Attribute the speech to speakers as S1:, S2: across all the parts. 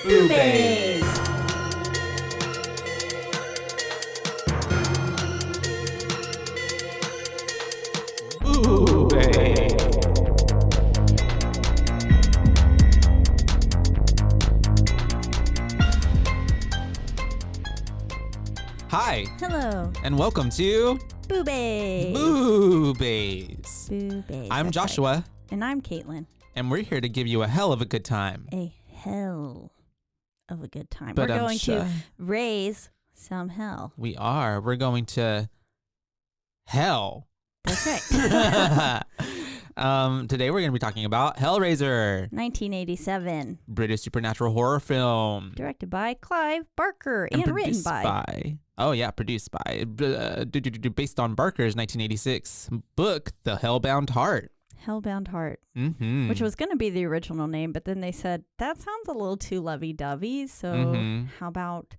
S1: BooBaes. BooBaes. Hi,
S2: Hello,
S1: and welcome to
S2: BooBaes.
S1: BooBaes.
S2: BooBaes.
S1: I'm
S2: that's
S1: Joshua,
S2: right. And I'm Caitlin.
S1: and we're here to give you a hell of a good time.
S2: A hell of a good time.
S1: But
S2: We're going to raise some hell.
S1: We are. We're going to hell.
S2: That's right.
S1: Today we're going to be talking about Hellraiser,
S2: 1987.
S1: British supernatural horror film.
S2: Directed by Clive Barker and written
S1: produced
S2: by.
S1: Produced by. Based on Barker's 1986 book, The Hellbound Heart.
S2: Hellbound Heart,
S1: Mm-hmm.
S2: which was going to be the original name, but then they said, that sounds a little too lovey-dovey, so how about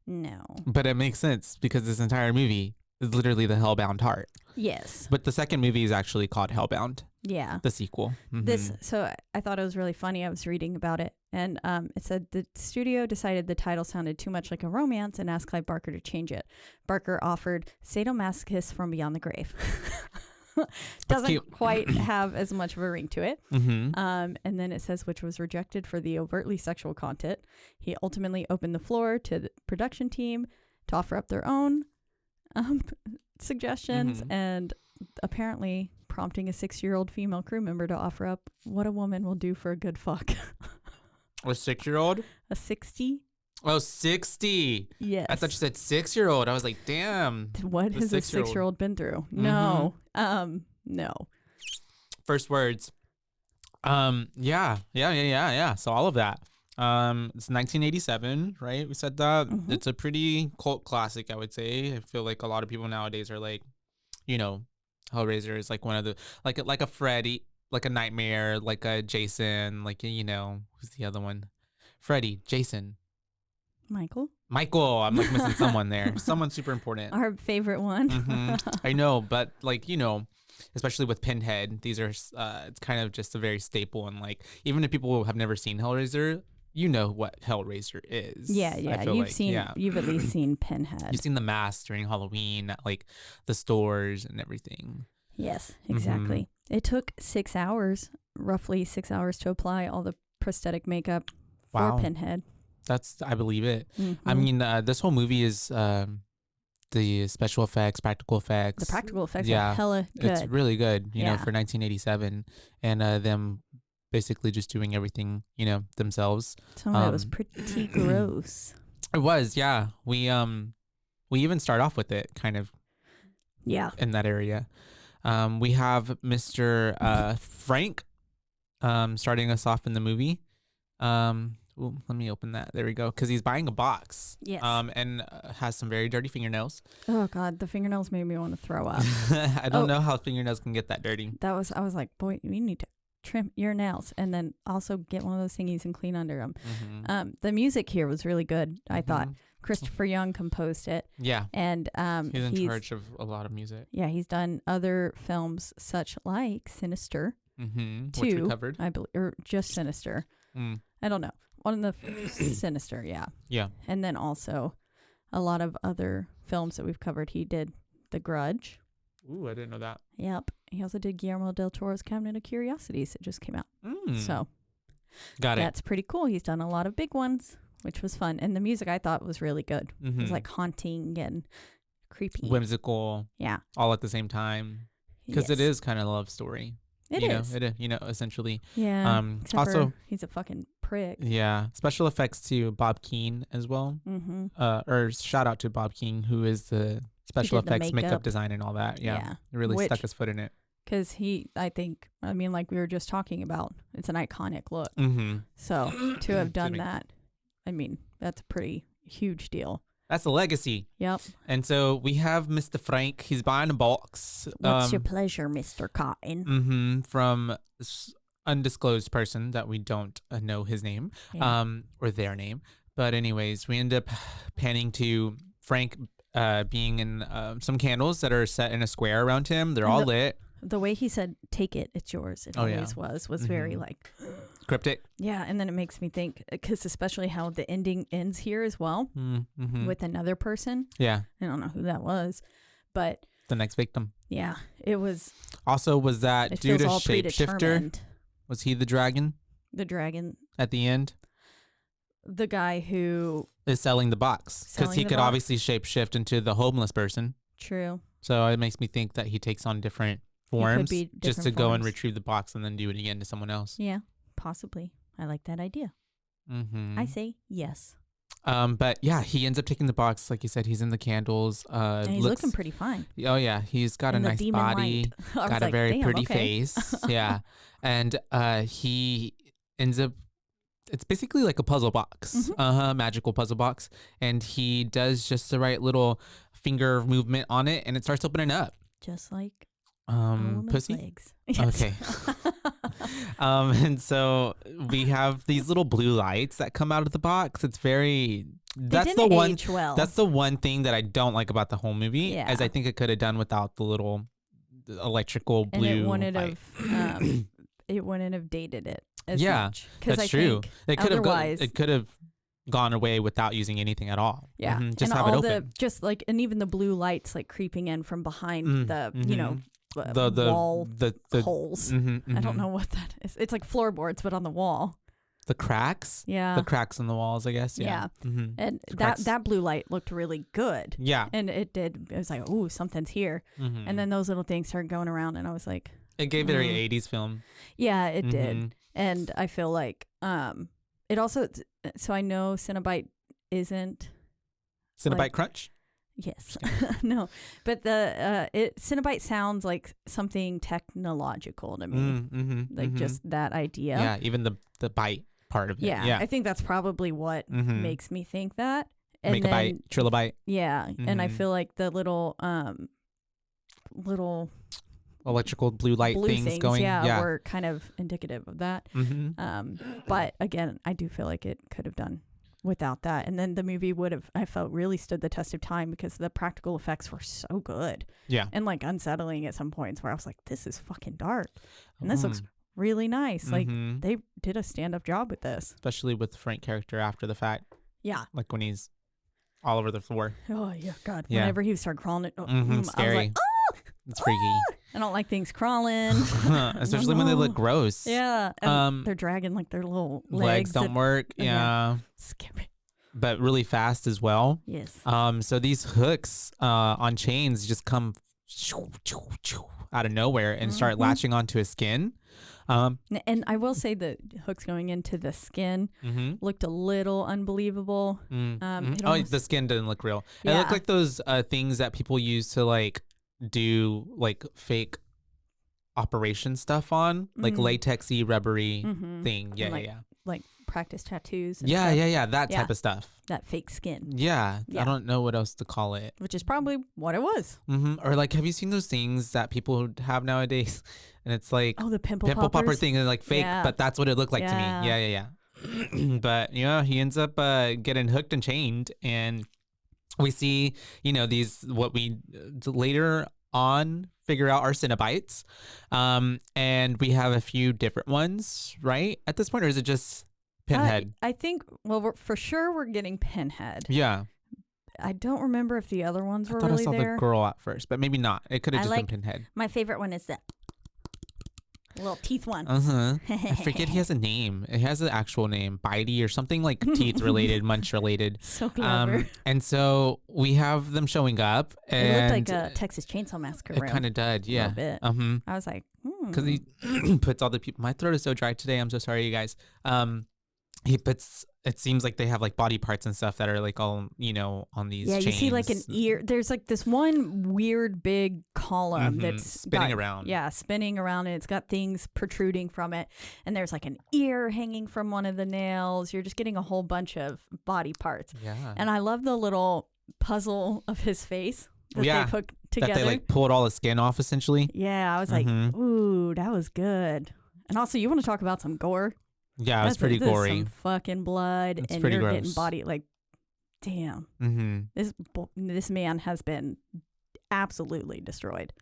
S2: no?
S1: But it makes sense because this entire movie is literally The Hellbound Heart.
S2: Yes.
S1: But the second movie is actually called Hellbound.
S2: Yeah.
S1: The sequel. Mm-hmm.
S2: So I thought it was really funny. I was reading about it, and it said the studio decided the title sounded too much like a romance and asked Clive Barker to change it. Barker offered Sadomasochist from Beyond the Grave. Doesn't quite have as much of a ring to it.
S1: Mm-hmm.
S2: And then it says, which was rejected for the overtly sexual content. He ultimately opened the floor to the production team to offer up their own suggestions, and apparently prompting a 6-year-old female crew member to offer up what a woman will do for a good fuck.
S1: A 6-year-old?
S2: A 60?
S1: Oh, 60.
S2: Yes.
S1: I thought you said 6-year-old. I was like, damn.
S2: What has a 6-year-old been through? No. No.
S1: First words. Yeah. So all of that. It's 1987, right? We said that.
S2: Mm-hmm.
S1: It's a pretty cult classic, I would say. I feel like a lot of people nowadays are like, you know, Hellraiser is like one of the like a Freddy, like a Nightmare, like a Jason, like, you know, who's the other one? Freddy, Jason,
S2: Michael.
S1: I'm like missing someone there. Someone super important.
S2: Our favorite one.
S1: I know, but like, you know, especially with Pinhead, these are it's kind of just a very staple, and like even if people have never seen Hellraiser, you know what Hellraiser is.
S2: Yeah. You've at least seen Pinhead.
S1: You've seen the mask during Halloween at like the stores and everything.
S2: Yes, exactly. It took 6 hours, roughly 6 hours, to apply all the prosthetic makeup for Pinhead. I believe it. I mean, this whole movie is the special effects, practical effects. The practical effects are hella good.
S1: It's really good, you know, for 1987, and them basically just doing everything, you know, themselves.
S2: Some of it was pretty gross.
S1: It was, yeah. We even start off with it kind of, in that area. We have Mr. Frank starting us off in the movie. Ooh, let me open that. There we go. Because he's buying a box.
S2: Yes.
S1: And has some very dirty fingernails.
S2: Oh God, the fingernails made me want to throw up.
S1: I don't know how fingernails can get that dirty.
S2: I was like, boy, we need to trim your nails, and then also get one of those thingies and clean under them. The music here was really good. I thought Christopher Young composed it.
S1: Yeah.
S2: And
S1: he's in charge of a lot of music.
S2: Yeah, he's done other films such like Sinister.
S1: Which we covered.
S2: I believe, or just Sinister. I don't know. One of the Sinister, yeah.
S1: Yeah.
S2: And then also a lot of other films that we've covered. He did The Grudge.
S1: Ooh, I didn't know that.
S2: Yep. He also did Guillermo del Toro's Cabinet of Curiosities. It just came out. So that's pretty cool. He's done a lot of big ones, which was fun. And the music I thought was really good. It was like haunting and creepy.
S1: Whimsical.
S2: Yeah.
S1: All at the same time. Because it is kind of a love story.
S2: It is.
S1: You know, essentially.
S2: Yeah.
S1: Also,
S2: he's a fucking prick.
S1: Yeah. Special effects to Bob Keane as well. Or shout out to Bob Keane, who is the special effects, makeup design, and all that. Yeah. He really stuck his foot in it.
S2: Because like we were just talking about, it's an iconic look. So to have done that, I mean, that's a pretty huge deal.
S1: That's a legacy.
S2: Yep.
S1: And so we have Mr. Frank. He's buying a box.
S2: What's your pleasure, Mr. Cotton?
S1: From this undisclosed person that we don't know his name, or their name. But anyways, we end up panning to Frank being in some candles that are set in a square around him. They're all lit.
S2: The way he said, "Take it, it's yours." It always was very like
S1: cryptic.
S2: Yeah, and then it makes me think, because especially how the ending ends here as well with another person.
S1: Yeah,
S2: I don't know who that was, but
S1: the next victim.
S2: Yeah, it was.
S1: Also, was that dude a shapeshifter? Was he the dragon?
S2: The dragon
S1: at the end.
S2: The guy who
S1: is selling the box, because he could obviously shapeshift into the homeless person.
S2: True.
S1: So it makes me think that he takes on different forms just to go and retrieve the box and then do it again to someone else.
S2: Yeah, possibly. I like that idea. I say yes.
S1: But yeah, he ends up taking the box. Like you said, he's in the candles.
S2: And he's looking pretty fine.
S1: Oh yeah, he's got a nice body, got a very pretty face. Yeah, and he ends up. It's basically like a puzzle box, magical puzzle box, and he does just the right little finger movement on it, and it starts opening up,
S2: just like
S1: pussy.
S2: Legs.
S1: Yes. Okay. And so we have these little blue lights that come out of the box. It's very. That's the one. That's the one thing that I don't like about the whole movie, as I think it could have done without the little electrical blue.
S2: And it wouldn't have dated it. Much,
S1: that's true. It could have gone away without using anything at all.
S2: Yeah,
S1: just have it open.
S2: And even the blue lights like creeping in from behind the wall holes. I don't know what that is. It's like floorboards, but on the wall.
S1: The cracks.
S2: Yeah,
S1: the cracks in the walls, I guess. Yeah,
S2: and that blue light looked really good.
S1: Yeah,
S2: and it did. It was like, oh, something's here. And then those little things started going around, and I was like,
S1: it gave very 80s film.
S2: Yeah, it did. And I feel like it also, so I know Cenobite isn't
S1: Cenobite Crunch?
S2: Yes. No, but Cenobite sounds like something technological to me. Just that idea.
S1: Yeah, even the bite part of it.
S2: Yeah. I think that's probably what makes me think that. And
S1: Make a bite, trilobite.
S2: Yeah, and I feel like the little
S1: electrical blue light things going,
S2: were kind of indicative of that. But again, I do feel like it could have done without that, and then the movie would have, I felt, really stood the test of time because the practical effects were so good. Yeah, and like unsettling at some points where I was like, "This is fucking dark," and this looks really nice. Like they did a stand-up job with this,
S1: especially with the Frank character after the fact.
S2: Yeah,
S1: like when he's all over the floor.
S2: Oh yeah, God! Yeah. Whenever he started crawling,
S1: scary.
S2: I was like, "Oh,
S1: it's freaky."
S2: I don't like things crawling,
S1: especially when they look gross.
S2: Yeah, and they're dragging like their little legs
S1: don't work. Yeah,
S2: scary,
S1: but really fast as well.
S2: Yes.
S1: So these hooks on chains just come out of nowhere and start latching onto his skin.
S2: And I will say the hooks going into the skin looked a little unbelievable.
S1: The skin didn't look real. It looked like those things that people use to like do like fake operation stuff on, like latexy rubbery thing. Yeah,
S2: like practice tattoos.
S1: Yeah, that type of stuff.
S2: That fake skin.
S1: Yeah, I don't know what else to call it.
S2: Which is probably what it was.
S1: Or like, have you seen those things that people have nowadays? And it's like,
S2: the pimple
S1: popper thing, and like fake, but that's what it looked like to me. Yeah. But he ends up getting hooked and chained, and we see, these, what we later on figure out are Cenobites. And we have a few different ones, right? At this point, or is it just Pinhead?
S2: I think, for sure we're getting Pinhead.
S1: Yeah.
S2: I don't remember if the other ones were really there.
S1: I thought I saw the girl at first, but maybe not. It could have just been Pinhead.
S2: My favorite one is the little teeth one.
S1: I forget he has a name. It has an actual name, Bitey or something like teeth related, munch related.
S2: So clever.
S1: And so we have them showing up. And
S2: it looked like a Texas Chainsaw Massacre room.
S1: It kind of did, yeah.
S2: A little bit. I was like,
S1: because he puts all the people. My throat is so dry today. I'm so sorry, you guys. He puts. It seems like they have like body parts and stuff that are like all on these.
S2: Yeah,
S1: chains.
S2: You see like an ear. There's like this one weird big column that's
S1: spinning around.
S2: Yeah, spinning around, and it's got things protruding from it. And there's like an ear hanging from one of the nails. You're just getting a whole bunch of body parts.
S1: Yeah.
S2: And I love the little puzzle of his face that they put together.
S1: That they like pulled all the skin off essentially.
S2: Yeah, I was like, ooh, that was good. And also, you want to talk about some gore?
S1: Yeah, it was pretty gory.
S2: Some fucking blood, and you're
S1: gross.
S2: Getting body like, damn. This man has been absolutely destroyed.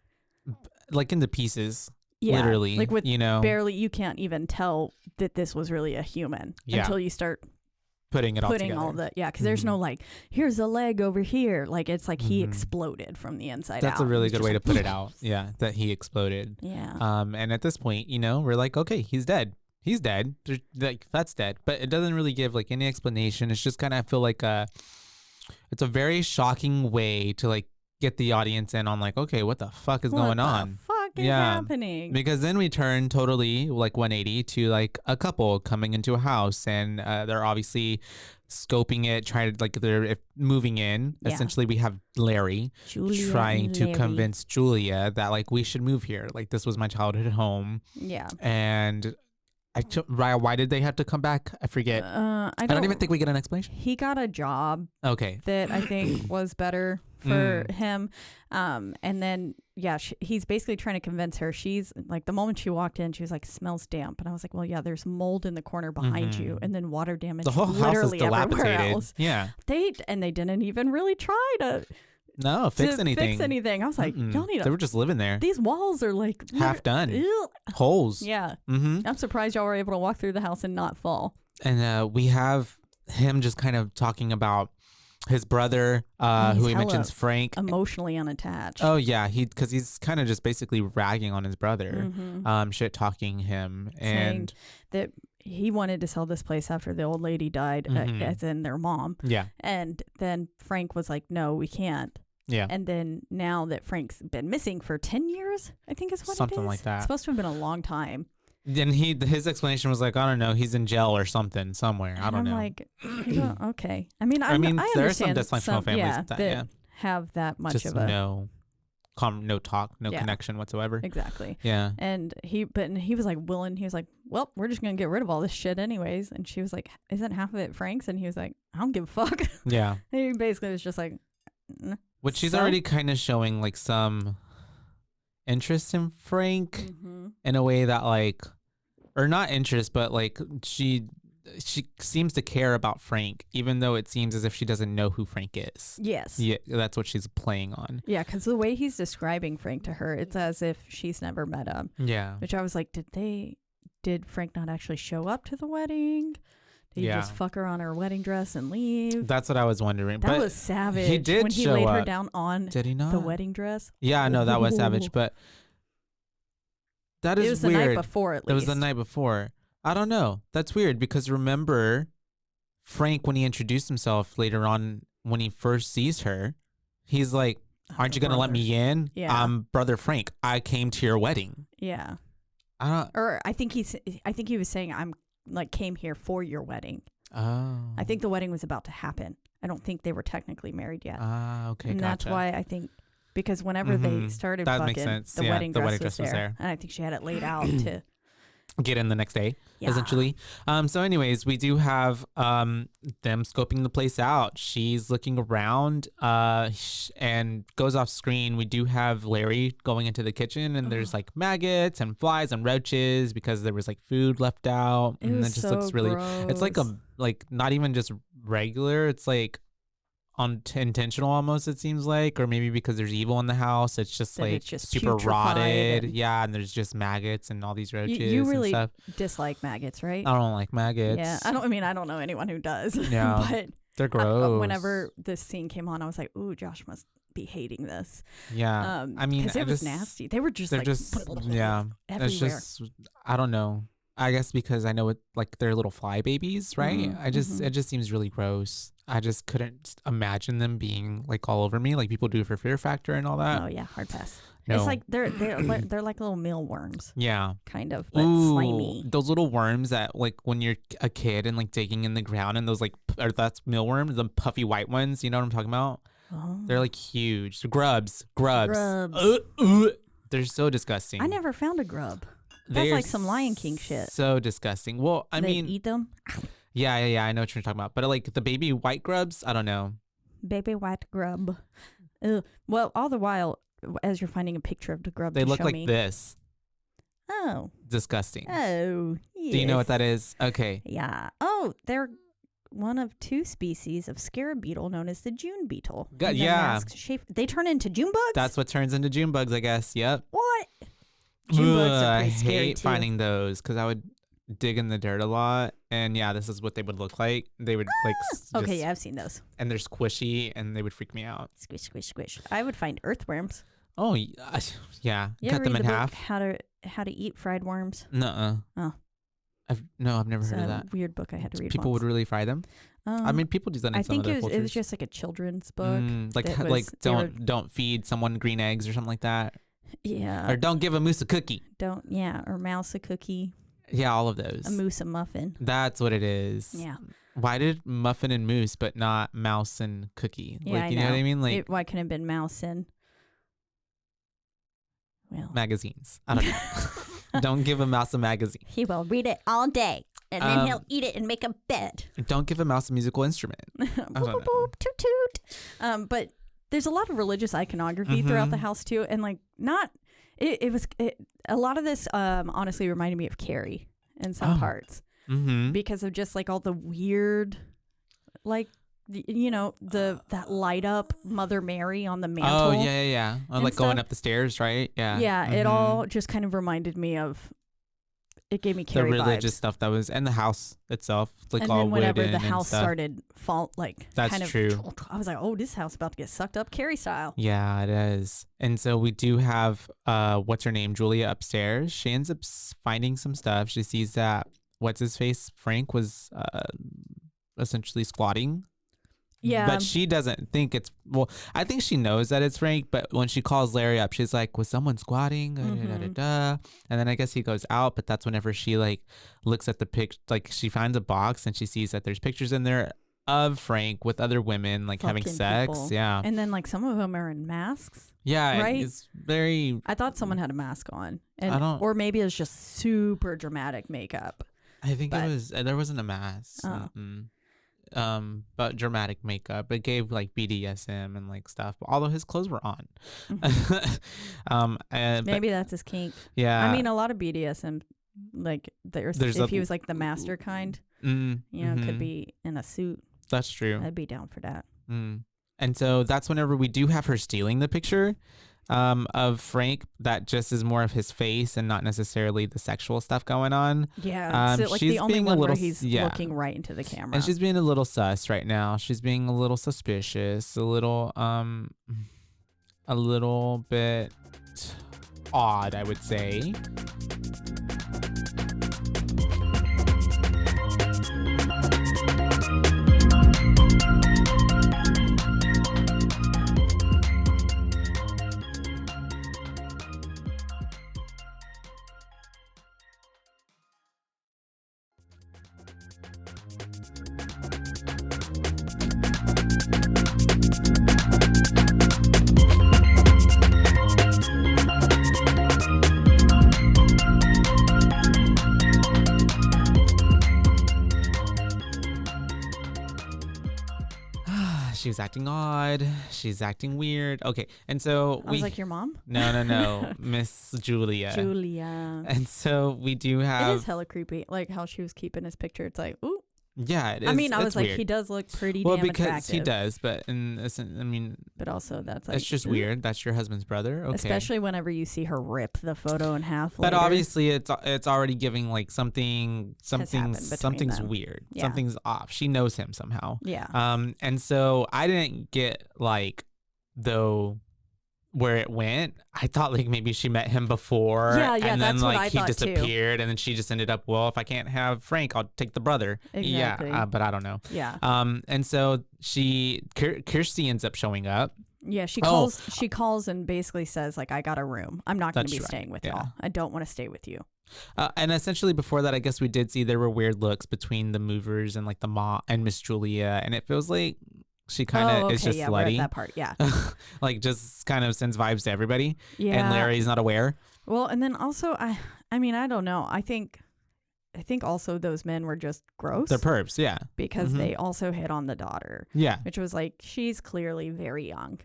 S1: like into pieces. Yeah, literally,
S2: like with barely, you can't even tell that this was really a human until you start
S1: putting all together.
S2: Because there's no like, here's a leg over here. Like it's like he exploded from the inside out.
S1: That's a really good way to put it out. Yeah, that he exploded.
S2: Yeah.
S1: And at this point, we're like, okay, he's dead. He's dead. Like that's dead. But it doesn't really give like any explanation. It's just kind of feel like it's a very shocking way to like get the audience in on like, okay, what the fuck is going on?
S2: Is happening?
S1: Because then we turn totally like 180 to like a couple coming into a house, and they're obviously scoping it, trying to like they're moving in. Yeah. Essentially, we have Larry trying to convince Julia that like we should move here. Like this was my childhood home.
S2: Yeah.
S1: And why did they have to come back? I forget. I don't even think we get an explanation.
S2: He got a job.
S1: Okay.
S2: That I think was better for him. And then, he's basically trying to convince her. She's like, the moment she walked in, she was like, smells damp. And I was like, well, yeah, there's mold in the corner behind you, and then water damage. The whole house is dilapidated. Else.
S1: Yeah.
S2: They didn't even really try to
S1: fix anything.
S2: I was like, y'all need
S1: They were just living there.
S2: These walls are like
S1: half done. Holes.
S2: Yeah. I'm surprised y'all were able to walk through the house and not fall.
S1: And we have him just kind of talking about his brother, who he mentions, Frank,
S2: emotionally unattached.
S1: Oh yeah, because he's kind of just basically ragging on his brother, shit talking him, and
S2: that he wanted to sell this place after the old lady died, as in their mom.
S1: Yeah,
S2: and then Frank was like, "No, we can't."
S1: Yeah,
S2: and then now that Frank's been missing for 10 years, I think is what
S1: something
S2: it is.
S1: Like that.
S2: It's supposed to have been a long time.
S1: Then his explanation was like, I don't know, he's in jail or something somewhere. I don't know.
S2: I'm like, okay. I mean, I
S1: there are some dysfunctional families
S2: that have that much
S1: just
S2: of a
S1: no talk, no connection whatsoever.
S2: Exactly.
S1: Yeah.
S2: And he was like willing. He was like, well, we're just gonna get rid of all this shit anyways. And she was like, isn't half of it Frank's? And he was like, I don't give a fuck.
S1: Yeah.
S2: And he basically was just like,
S1: which she's already kind of showing like some interest in Frank in a way that like, or not interest, but like she seems to care about Frank, even though it seems as if she doesn't know who Frank is.
S2: Yes.
S1: Yeah, that's what she's playing on.
S2: Yeah, because the way he's describing Frank to her, it's as if she's never met him.
S1: Yeah.
S2: Which I was like, did Frank not actually show up to the wedding? Did he just fuck her on her wedding dress and leave?
S1: That's what I was wondering.
S2: That was savage.
S1: He did
S2: when he laid her down on the wedding dress.
S1: Yeah, no, that was savage. But that is weird. It was
S2: the night before, at least.
S1: It was the night before. I don't know. That's weird because remember, Frank, when he introduced himself later on, when he first sees her, he's like, aren't you going to let me in?
S2: Yeah.
S1: I'm Brother Frank. I came to your wedding.
S2: Yeah. I think he was saying, I'm like came here for your wedding.
S1: Oh.
S2: I think the wedding was about to happen. I don't think they were technically married yet.
S1: Okay,
S2: and
S1: gotcha.
S2: That's why I think, because whenever they started fucking,
S1: makes sense.
S2: The wedding dress was there. And I think she had it laid out to
S1: get in the next day, essentially. So anyways, we do have them scoping the place out. She's looking around and goes off screen. We do have Larry going into the kitchen, and there's like maggots and flies and roaches because there was like food left out. And it just looks really gross. It's like not even just regular, it's like intentional almost, it seems like, or maybe because there's evil in the house, it's just like it's just super rotted. And there's just maggots and all these roaches.
S2: You really
S1: and stuff.
S2: Dislike maggots, right?
S1: I don't like maggots.
S2: Yeah, I don't know anyone who does.
S1: Yeah,
S2: but
S1: they're gross.
S2: Whenever this scene came on, I was like, ooh, Josh must be hating this.
S1: Yeah, I mean,
S2: because it was nasty. They were just
S1: everywhere. It's just, I don't know. I guess because I know it, like they're little fly babies, right? It just seems really gross. I just couldn't imagine them being like all over me, like people do for Fear Factor and all that.
S2: Oh yeah, hard pass.
S1: No.
S2: It's like they're like little mealworms.
S1: Yeah,
S2: kind of, but slimy.
S1: Those little worms that like when you're a kid and like digging in the ground, and those like that's mealworms, the puffy white ones. You know what I'm talking about?
S2: Oh.
S1: They're like huge. Grubs. They're so disgusting.
S2: I never found a grub. That's like some Lion King shit.
S1: So disgusting. Well, I mean,
S2: eat them.
S1: Yeah. I know what you're talking about. But like the baby white grubs, I don't know.
S2: Baby white grub. Ugh. Well, all the while, as you're finding a picture of the grub,
S1: they look like this.
S2: Oh.
S1: Disgusting.
S2: Oh. Yes.
S1: Do you know what that is? Okay.
S2: Yeah. Oh, they're one of two species of scarab beetle known as the June beetle.
S1: Yeah.
S2: They turn into June bugs?
S1: That's what turns into June bugs, I guess. Yep.
S2: What? June bugs are pretty scary
S1: I hate
S2: too.
S1: finding those because I would dig in the dirt a lot, and yeah, this is what they would look like. They would like
S2: okay, yeah, I've seen those,
S1: and they're squishy, and they would freak me out.
S2: Squish, squish, squish. I would find earthworms.
S1: Oh yeah, cut them in half.
S2: How to eat fried worms?
S1: Nuh-uh.
S2: Oh,
S1: I've never heard of that.
S2: Weird book I had to read.
S1: People would really fry them. I mean, people do that in some other cultures.
S2: It was just like a children's book.
S1: Don't feed someone green eggs or something like that.
S2: Yeah.
S1: Or don't give a moose a cookie.
S2: Or mouse a cookie.
S1: Yeah, all of those.
S2: A moose a muffin.
S1: That's what it is.
S2: Yeah.
S1: Why did muffin and moose but not mouse and cookie?
S2: Yeah,
S1: you know what I mean? Like
S2: why couldn't it have been mouse and
S1: magazines? I don't know. Don't give a mouse a magazine.
S2: He will read it all day. And then he'll eat it and make a bed.
S1: Don't give a mouse a musical instrument.
S2: Boop, boop, boop, toot, toot. But there's a lot of religious iconography throughout the house too, and like a lot of this honestly reminded me of Carrie in some parts because of just like all the weird, like that light up Mother Mary on the mantle.
S1: Oh yeah. Like going up the stairs, right? Yeah.
S2: Yeah, it all just kind of reminded me of. It gave me Carrie
S1: the religious
S2: vibes.
S1: Stuff that was, and the house itself, like
S2: and
S1: all
S2: then whenever
S1: wooden
S2: the house
S1: stuff.
S2: started
S1: that's
S2: kind of,
S1: true.
S2: I was like, oh, this house is about to get sucked up Carrie style.
S1: Yeah, it is. And so we do have what's her name, Julia, upstairs. She ends up finding some stuff. She sees that what's his face, Frank, was essentially squatting.
S2: Yeah.
S1: But she doesn't think it's, I think she knows that it's Frank, but when she calls Larry up, she's like, was someone squatting? And then I guess he goes out, but that's whenever she like looks at the picture, like she finds a box and she sees that there's pictures in there of Frank with other women like having sex.
S2: People.
S1: Yeah.
S2: And then like some of them are in masks.
S1: Yeah.
S2: Right?
S1: It's very.
S2: I thought someone had a mask on. Or maybe it was just super dramatic makeup.
S1: I think there wasn't a mask.
S2: Oh.
S1: But dramatic makeup. It gave like BDSM and like stuff, although his clothes were on.
S2: Maybe that's his kink.
S1: Yeah.
S2: I mean, a lot of BDSM, like if he was like the master kind, could be in a suit.
S1: That's true.
S2: I'd be down for that.
S1: And so that's whenever we do have her stealing the picture of Frank, that just is more of his face and not necessarily the sexual stuff going on.
S2: Yeah, so like the only one where he's looking right into the camera.
S1: And she's being a little sus right now. She's being a little suspicious, a little bit odd, I would say. She was acting odd. She's acting weird. Okay, and so
S2: I was like, your mom?
S1: No, Miss Julia. And so we do have.
S2: It is hella creepy, like how she was keeping his picture. It's like, ooh.
S1: Yeah, it is.
S2: I mean, I was like,
S1: weird.
S2: he does look pretty damn attractive.
S1: Well, because he does, but but
S2: also that's like,
S1: it's just weird. That's your husband's brother, okay?
S2: Especially whenever you see her rip the photo in half.
S1: But obviously, it's already giving like something's weird.
S2: Yeah.
S1: Something's off. She knows him somehow.
S2: Yeah.
S1: And so I didn't get like where it went. I thought like maybe she met him before.
S2: Yeah,
S1: and then
S2: that's what
S1: like
S2: I
S1: he
S2: thought
S1: disappeared,
S2: too.
S1: And then she just ended up, well, if I can't have Frank, I'll take the brother.
S2: Exactly.
S1: Yeah, but I don't know.
S2: Yeah.
S1: And so Kirsty ends up showing up.
S2: Yeah, she calls and basically says like, I got a room. I'm not going to be staying with y'all. I don't want to stay with you.
S1: And essentially before that, I guess we did see there were weird looks between the movers and like the mom and Miss Julia, and it feels like she kind of is just slutty.
S2: We're at that part, yeah.
S1: Like just kind of sends vibes to everybody.
S2: Yeah.
S1: And Larry's not aware.
S2: Well, and then also, I mean, I don't know. I think also those men were just gross.
S1: They're pervs, yeah.
S2: Because they also hit on the daughter.
S1: Yeah.
S2: Which was like, she's clearly very young.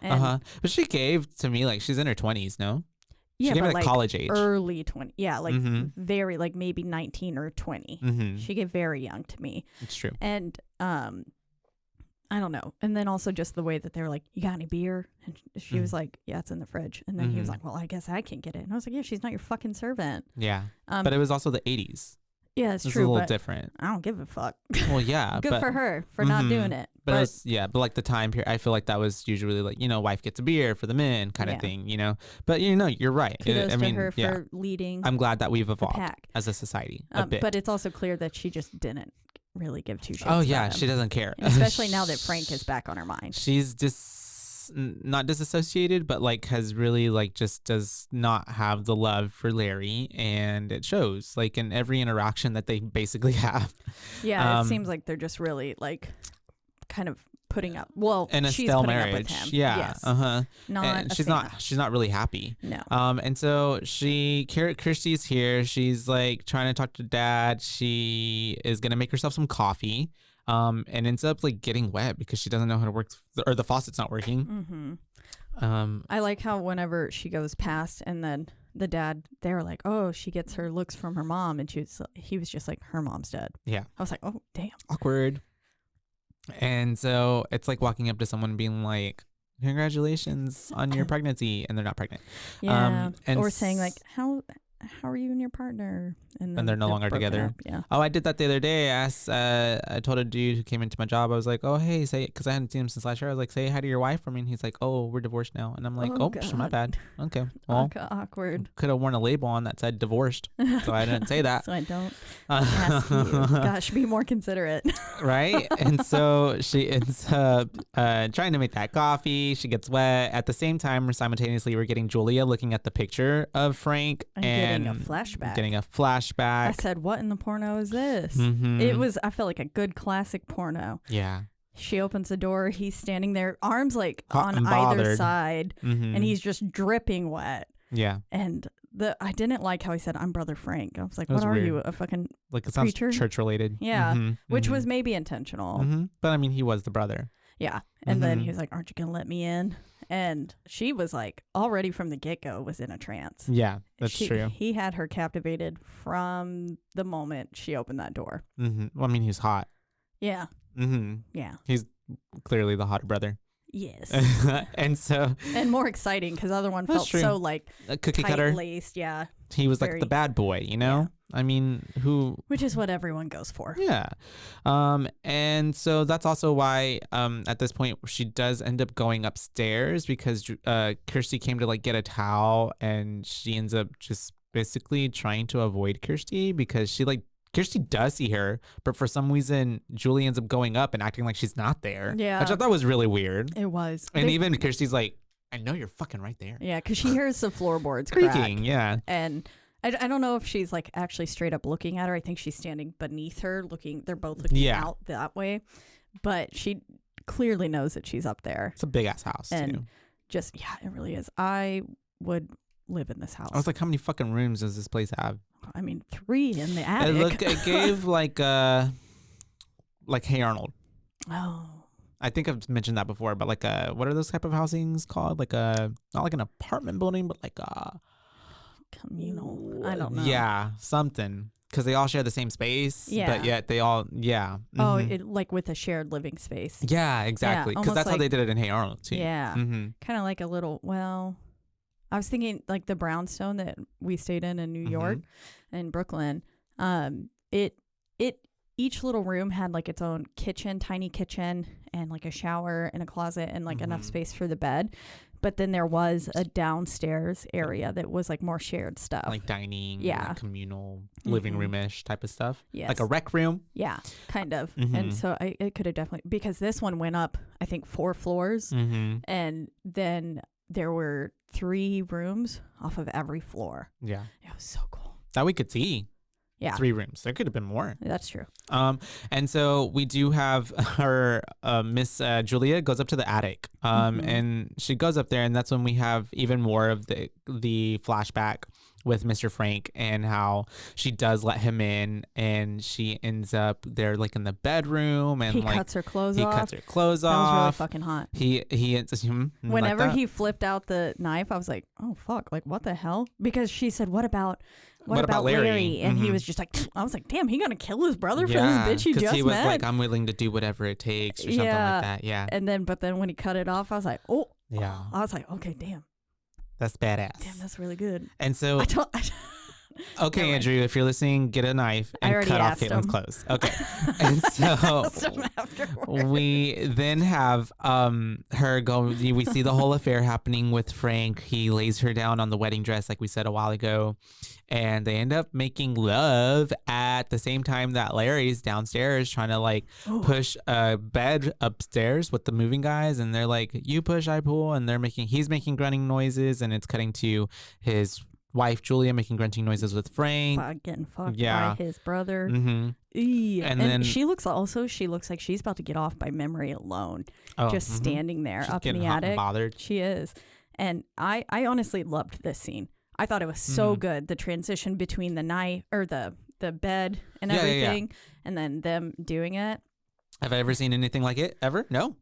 S1: But she gave to me like she's in her 20s, no?
S2: Yeah,
S1: she gave
S2: but
S1: me like college age.
S2: Early 20. Yeah, like very, like maybe 19 or 20. She gave very young to me.
S1: It's true.
S2: And I don't know. And then also just the way that they were like, you got any beer? And she was like, yeah, it's in the fridge. And then he was like, well, I guess I can get it. And I was like, yeah, she's not your fucking servant.
S1: Yeah. But it was also the 80s.
S2: Yeah, it's true.
S1: It's a little different.
S2: I don't give a fuck.
S1: Well, yeah.
S2: Good for her for not doing it.
S1: But it was, but like the time period, I feel like that was usually like, wife gets a beer for the men kind of thing, But you're right.
S2: Kudos to her for leading.
S1: I'm glad that we've evolved as a society a bit.
S2: But it's also clear that she just didn't really give two shits.
S1: Oh yeah, she doesn't care.
S2: Especially now that Frank is back on her mind.
S1: She's not disassociated, but like has really like just does not have the love for Larry, and it shows like in every interaction that they basically have.
S2: Yeah, it seems like they're just really like kind of putting up. Well,
S1: in a
S2: she's
S1: stale
S2: putting
S1: marriage.
S2: Up with him.
S1: Yeah.
S2: Yes.
S1: She's not really happy.
S2: No.
S1: And so Kirsty's here. She's like trying to talk to Dad. She is gonna make herself some coffee. And ends up like getting wet because she doesn't know how to work, or the faucet's not working.
S2: I like how whenever she goes past, and then the dad, they're like, oh, she gets her looks from her mom, and he was just like, her mom's dead.
S1: Yeah.
S2: I was like, oh damn,
S1: awkward. And so it's like walking up to someone being like, congratulations on your pregnancy, and they're not pregnant.
S2: Yeah. Or saying like, how are you and your partner?
S1: And they're no longer together.
S2: Up. Yeah.
S1: Oh, I did that the other day. I told a dude who came into my job, I was like, oh, hey, because I hadn't seen him since last year. I was like, say hi to your wife for me. And he's like, oh, we're divorced now. And I'm like, oops, my bad. Okay. Well,
S2: awkward.
S1: Could have worn a label on that said divorced. So I didn't say that.
S2: So I don't ask you. Gosh, be more considerate.
S1: Right? And so she ends up trying to make that coffee. She gets wet. At the same time, simultaneously, we're getting Julia looking at the picture of Frank and
S2: getting a
S1: flashback.
S2: I said, what in the porno is this? I felt like a good classic porno.
S1: Yeah.
S2: She opens the door. He's standing there, arms like on either side, and he's just dripping wet.
S1: Yeah.
S2: And I didn't like how he said, I'm Brother Frank. I was like, what are you, a fucking
S1: like it sounds
S2: preacher?
S1: Church related.
S2: Yeah. Which was maybe intentional.
S1: But I mean, he was the brother.
S2: Yeah. And then he was like, aren't you going to let me in? And she was like, already from the get-go was in a trance.
S1: Yeah, that's true.
S2: He had her captivated from the moment she opened that door.
S1: Well, I mean, he's hot.
S2: Yeah. Yeah.
S1: He's clearly the hotter brother.
S2: Yes. And more exciting because the other one felt so like
S1: a cookie cutter
S2: laced. Yeah.
S1: He was like the bad boy,
S2: Yeah.
S1: I mean,
S2: which is what everyone goes for.
S1: Yeah. And so that's also why at this point she does end up going upstairs because Kirsty came to like get a towel, and she ends up just basically trying to avoid Kirsty because Kirsty does see her, but for some reason Julie ends up going up and acting like she's not there.
S2: Yeah.
S1: Which I thought was really weird.
S2: It was.
S1: And even Kirsty's like, I know you're fucking right there.
S2: Yeah, because she hears the floorboards
S1: creaking.
S2: Crack.
S1: Yeah.
S2: And I don't know if she's like actually straight up looking at her. I think she's standing beneath her they're both looking out that way. But she clearly knows that she's up there.
S1: It's a big ass house too.
S2: Just, it really is. I would live in this house.
S1: I was like, how many fucking rooms does this place have?
S2: I mean, 3 in the attic.
S1: It gave like Hey Arnold.
S2: Oh.
S1: I think I've mentioned that before, but like what are those type of housings called? Like not like an apartment building, but like a
S2: communal. I don't know.
S1: Yeah, something. Because they all share the same space, but yet they all,
S2: Oh, like with a shared living space.
S1: Yeah, exactly. Because that's how they did it in Hey Arnold too.
S2: Yeah. Kind of like a little, I was thinking like the brownstone that we stayed in New York, in Brooklyn. Each little room had like its own kitchen, tiny kitchen, and like a shower and a closet and like enough space for the bed. But then there was a downstairs area that was like more shared stuff.
S1: Like dining, like communal living room-ish type of stuff.
S2: Yes.
S1: Like a rec room.
S2: Yeah, kind of. And so it could have definitely, because this one went up, I think 4 floors. And then there were 3 rooms off of every floor.
S1: Yeah.
S2: It was so cool.
S1: That we could see.
S2: Yeah.
S1: 3 rooms. There could have been more.
S2: That's true.
S1: And so we do have her, Miss Julia goes up to the attic. And she goes up there, and that's when we have even more of the flashback with Mr. Frank and how she does let him in, and she ends up there like in the bedroom, and
S2: he cuts her clothes off.
S1: He cuts her clothes off.
S2: That was really fucking hot.
S1: He ends
S2: whenever
S1: like
S2: he flipped out the knife, I was like, oh fuck, like what the hell? Because she said, what about what about Larry? And he was just like, I was like, damn, he gonna kill his brother for this bitch he just met?
S1: He was like, I'm willing to do whatever it takes or something like that. Yeah.
S2: And but then when he cut it off, I was like, oh. Yeah. I was like, okay, damn.
S1: That's badass.
S2: Damn, that's really good.
S1: And so... Okay, Andrew, if you're listening, get a knife and cut off Caitlin's clothes. Okay. And so we then have her go. We see the whole affair happening with Frank. He lays her down on the wedding dress, like we said a while ago. And they end up making love at the same time that Larry's downstairs trying to like push a bed upstairs with the moving guys. And they're like, you push, I pull. And he's making grunting noises. And it's cutting to his wife Julia making grunting noises with Frank,
S2: getting fucked by his brother. And then she looks like she's about to get off by memory alone, just standing there up in the attic.
S1: Bothered.
S2: She is. And I honestly loved this scene. I thought it was so good, the transition between the knife or the bed and everything, and then them doing it.
S1: Have I ever seen anything like it ever? No,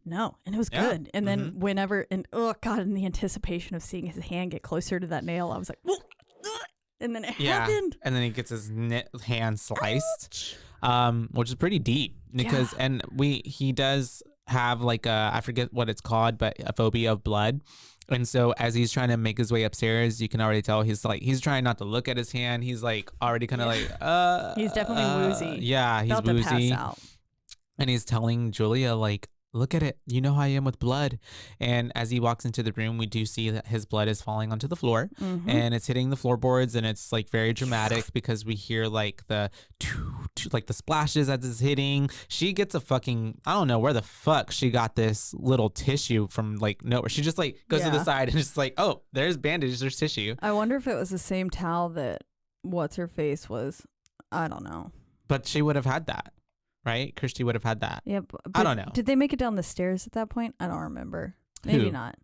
S2: and it was good. And then and in the anticipation of seeing his hand get closer to that nail, I was like, and then it happened.
S1: And then he gets his hand sliced, which is pretty deep because, and he does have like I forget what it's called, but a phobia of blood. And so as he's trying to make his way upstairs, you can already tell he's trying not to look at his hand. He's like already kind of like,
S2: he's definitely woozy.
S1: Yeah, he's
S2: about
S1: woozy.
S2: To pass out.
S1: And he's telling Julia, like, look at it. You know how I am with blood. And as he walks into the room, we do see that his blood is falling onto the floor and it's hitting the floorboards. And it's like very dramatic because we hear like the splashes as it's hitting. She gets a fucking, I don't know where the fuck she got this little tissue from like nowhere. She just like goes to the side and just like, oh, there's bandage, there's tissue.
S2: I wonder if it was the same towel that what's-her-face was. I don't know.
S1: But she would have had that. Right? Kirsty would have had that.
S2: Yeah, but
S1: I don't know.
S2: Did they make it down the stairs at that point? I don't remember. Maybe not.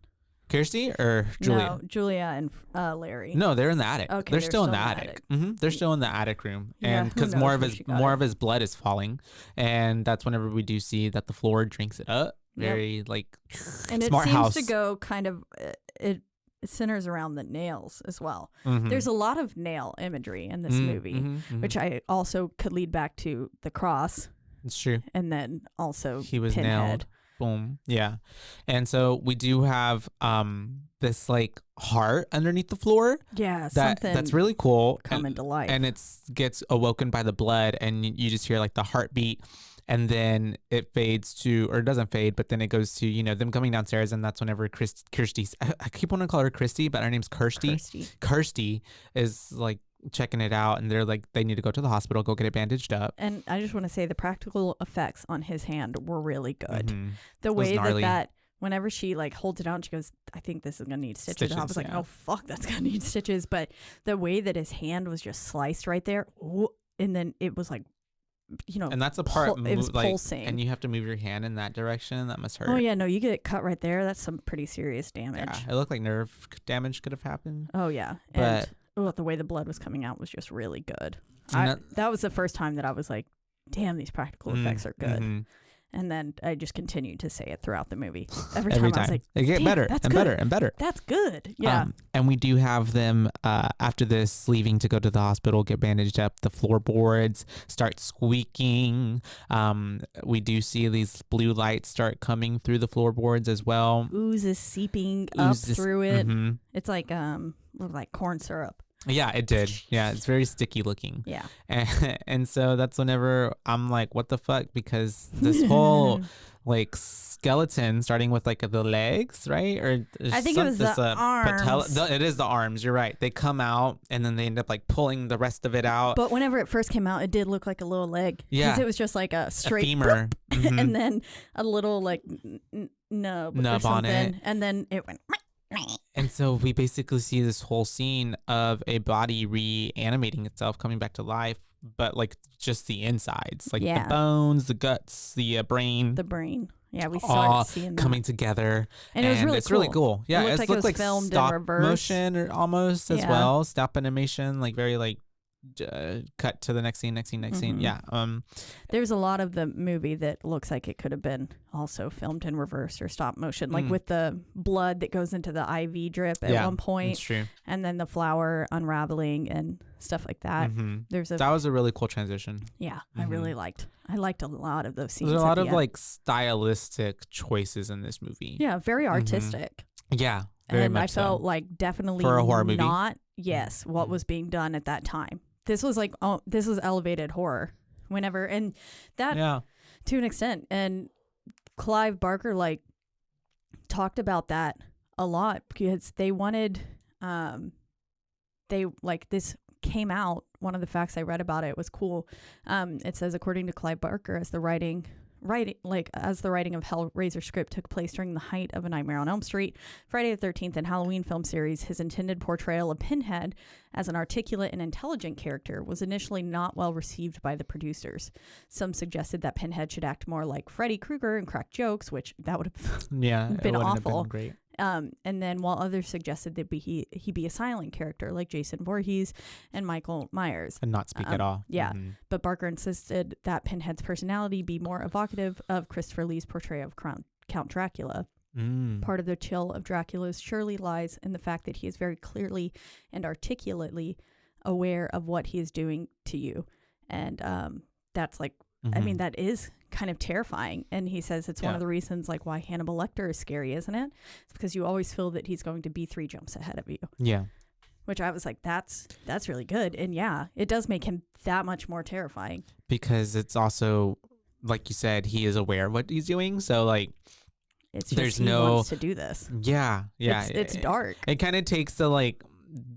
S1: Kirsty or Julia?
S2: No, Julia and Larry.
S1: No, they're in the attic. Okay, they're still in the attic. They're still in the attic room, and because more of his blood is falling, and that's whenever we do see that the floor drinks it up. Very like
S2: and
S1: smart
S2: it seems
S1: house.
S2: to go kind of it centers around the nails as well. There's a lot of nail imagery in this movie, which I also could lead back to the cross.
S1: It's true.
S2: And then also
S1: he was
S2: Pinhead.
S1: Nailed. Boom. Yeah. And so we do have this like heart underneath the floor.
S2: Yeah.
S1: That's really cool.
S2: Coming to life.
S1: And it gets awoken by the blood and you just hear like the heartbeat and then it fades to, or it doesn't fade, but then it goes to, them coming downstairs. And that's whenever Kirsty, I keep wanting to call her Christy, but her name's Kirsty. Kirsty is like checking it out and they're like, they need to go to the hospital, go get it bandaged up.
S2: And I just want to say the practical effects on his hand were really good. The way that whenever she like holds it out and she goes, I think this is gonna need stitches. And I was like, oh fuck, that's gonna need stitches. But the way that his hand was just sliced right there, and then it was like,
S1: and that's a part
S2: it was like pulsing,
S1: and you have to move your hand in that direction. That must hurt.
S2: Oh yeah, no, you get it cut right there. That's some pretty serious damage.
S1: Yeah, it looked like nerve damage could have happened.
S2: Oh yeah, but the way the blood was coming out was just really good. That was the first time that I was like, damn, these practical effects are good. And then I just continued to say it throughout the movie. Every time. I was like,
S1: they get better and better and better.
S2: That's good. Yeah.
S1: And we do have them after this leaving to go to the hospital, get bandaged up. The floorboards start squeaking. We do see these blue lights start coming through the floorboards as well.
S2: Ooze is seeping up through it. It's like corn syrup.
S1: Yeah, it did. Yeah, it's very sticky looking.
S2: Yeah.
S1: And so that's whenever I'm like, what the fuck? Because this whole like skeleton starting with like the legs, right? Or
S2: I think it was the arms.
S1: It is the arms. You're right. They come out and then they end up like pulling the rest of it out.
S2: But whenever it first came out, it did look like a little leg. Yeah. Because it was just like a straight
S1: femur.
S2: And then a little like nub on it. And then it went...
S1: And so we basically see this whole scene of a body reanimating itself, coming back to life, but like just the insides, like the bones, the guts, the brain.
S2: The brain. Yeah, we started seeing that.
S1: Coming together.
S2: And it was really
S1: it's
S2: cool.
S1: really cool. Yeah,
S2: it looked like
S1: filmed
S2: stop
S1: in reverse. Motion or almost as well. Stop animation, like very like cut to the next scene. Yeah.
S2: There's a lot of the movie that looks like it could have been also filmed in reverse or stop motion, like with the blood that goes into the IV drip at one point.
S1: That's true.
S2: And then the flower unraveling and stuff like that.
S1: That was a really cool transition.
S2: Yeah, I liked a lot of those scenes.
S1: There's a lot of like stylistic choices in this movie.
S2: Yeah, very artistic.
S1: Yeah, very
S2: and
S1: much
S2: I felt
S1: so.
S2: like definitely
S1: for a horror movie.
S2: What was being done at that time. This was like this was elevated horror. Whenever and that to an extent, and Clive Barker like talked about that a lot because they wanted this came out. One of the facts I read about it was cool. It says, according to Clive Barker, as the writing of Hellraiser script took place during the height of A Nightmare on Elm Street, Friday the 13th, and Halloween film series, his intended portrayal of Pinhead as an articulate and intelligent character was initially not well received by the producers. Some suggested that Pinhead should act more like Freddy Krueger and crack jokes, which that would have been awful. Have been great. And then while others suggested that he be a silent character like Jason Voorhees and Michael Myers.
S1: And not speak at all.
S2: Yeah. But Barker insisted that Pinhead's personality be more evocative of Christopher Lee's portrayal of Count Dracula. Part of the chill of Dracula's surely lies in the fact that he is very clearly and articulately aware of what he is doing to you. And that's like, I mean, that is kind of terrifying. And he says it's one of the reasons like why Hannibal Lecter is scary, isn't it? It's because you always feel that he's going to be 3 jumps ahead of you.
S1: Yeah.
S2: Which I was like, that's really good. And yeah, it does make him that much more terrifying.
S1: Because it's also, like you said, he is aware of what he's doing. So like,
S2: it's just he wants to do this.
S1: Yeah. Yeah.
S2: It's dark.
S1: It kind of takes the like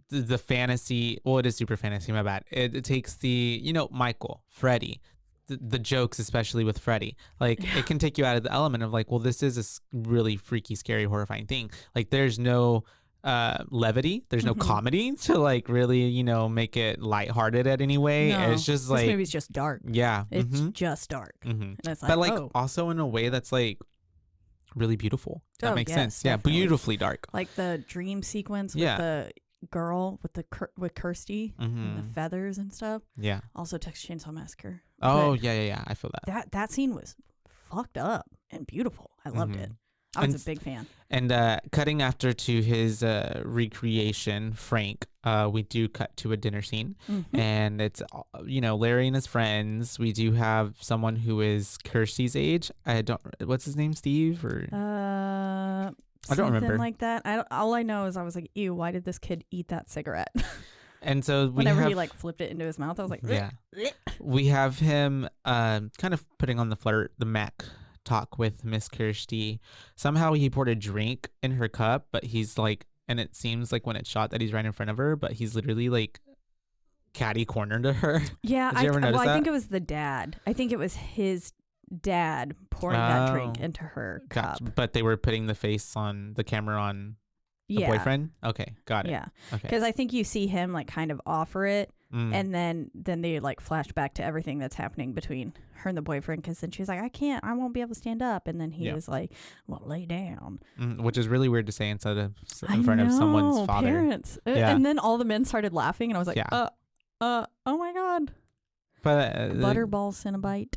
S1: the fantasy. Well, it is super fantasy. My bad. It takes the, Michael, Freddy, the jokes, especially with Freddy, like it can take you out of the element of like, well, this is a really freaky, scary, horrifying thing. Like there's no levity, there's no comedy to like really, make it lighthearted at any way. No, it's just like,
S2: this movie's just dark.
S1: Yeah.
S2: It's just dark.
S1: And it's like, but like also in a way that's like really beautiful. That makes sense. Definitely. Yeah. Beautifully dark.
S2: Like the dream sequence with the girl with Kirsty and the feathers and stuff.
S1: Yeah.
S2: Also Texas Chainsaw Massacre.
S1: Oh, yeah. I feel that.
S2: That scene was fucked up and beautiful. I loved it. I was a big fan.
S1: And cutting after to his recreation, Frank, we do cut to a dinner scene. And it's, Larry and his friends. We do have someone who is Kirsty's age. What's his name, Steve? Or I don't remember.
S2: Something like that. All I know is I was like, ew, why did this kid eat that cigarette?
S1: And so
S2: whenever he like flipped it into his mouth, I was like,
S1: yeah. We have him kind of putting on the Mac talk with Miss Kirsty. Somehow he poured a drink in her cup, but he's like, and it seems like when it's shot that he's right in front of her, but he's literally like catty cornered to her.
S2: Yeah.
S1: Did you ever notice that?
S2: I think it was the dad. I think it was his dad pouring that drink into her cup.
S1: But they were putting the camera on the boyfriend? Okay, got it.
S2: Yeah.
S1: Okay.
S2: Because I think you see him like kind of offer it, and then they like flash back to everything that's happening between her and the boyfriend, because then she's like, I won't be able to stand up. And then he was like, well, lay down.
S1: Which is really weird to say in front of someone's father.
S2: Parents. And then all the men started laughing, and I was like, oh my God.
S1: But
S2: Butterball Cinnabite.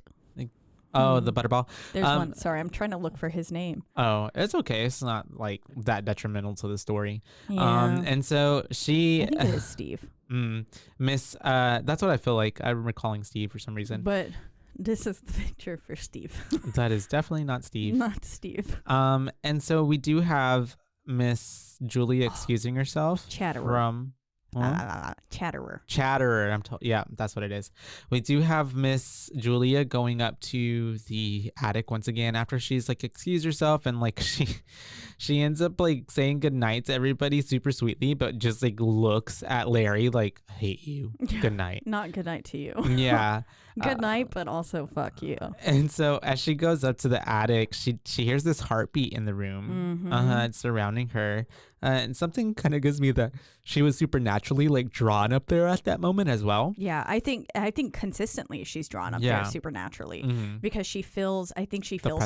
S1: Oh, the Butterball.
S2: There's one. Sorry, I'm trying to look for his name.
S1: Oh, it's okay. It's not like that detrimental to the story.
S2: Yeah.
S1: And so
S2: I think it is Steve.
S1: Miss, that's what I feel like. I'm recalling Steve for some reason.
S2: But this is the picture for Steve.
S1: That is definitely not Steve.
S2: Not Steve.
S1: And so we do have Miss Julia excusing herself from
S2: Chatterer.
S1: Yeah, that's what it is. We do have Miss Julia going up to the attic once again after she's like excused herself, and like she ends up like saying goodnight to everybody super sweetly, but just like looks at Larry like, hate you, good night.
S2: Not good night to you.
S1: Yeah.
S2: Good night, but also fuck you.
S1: And so as she goes up to the attic, she hears this heartbeat in the room. It's surrounding her. And something kind of gives me that she was supernaturally like drawn up there at that moment as well.
S2: Yeah, I think consistently she's drawn up there supernaturally because she feels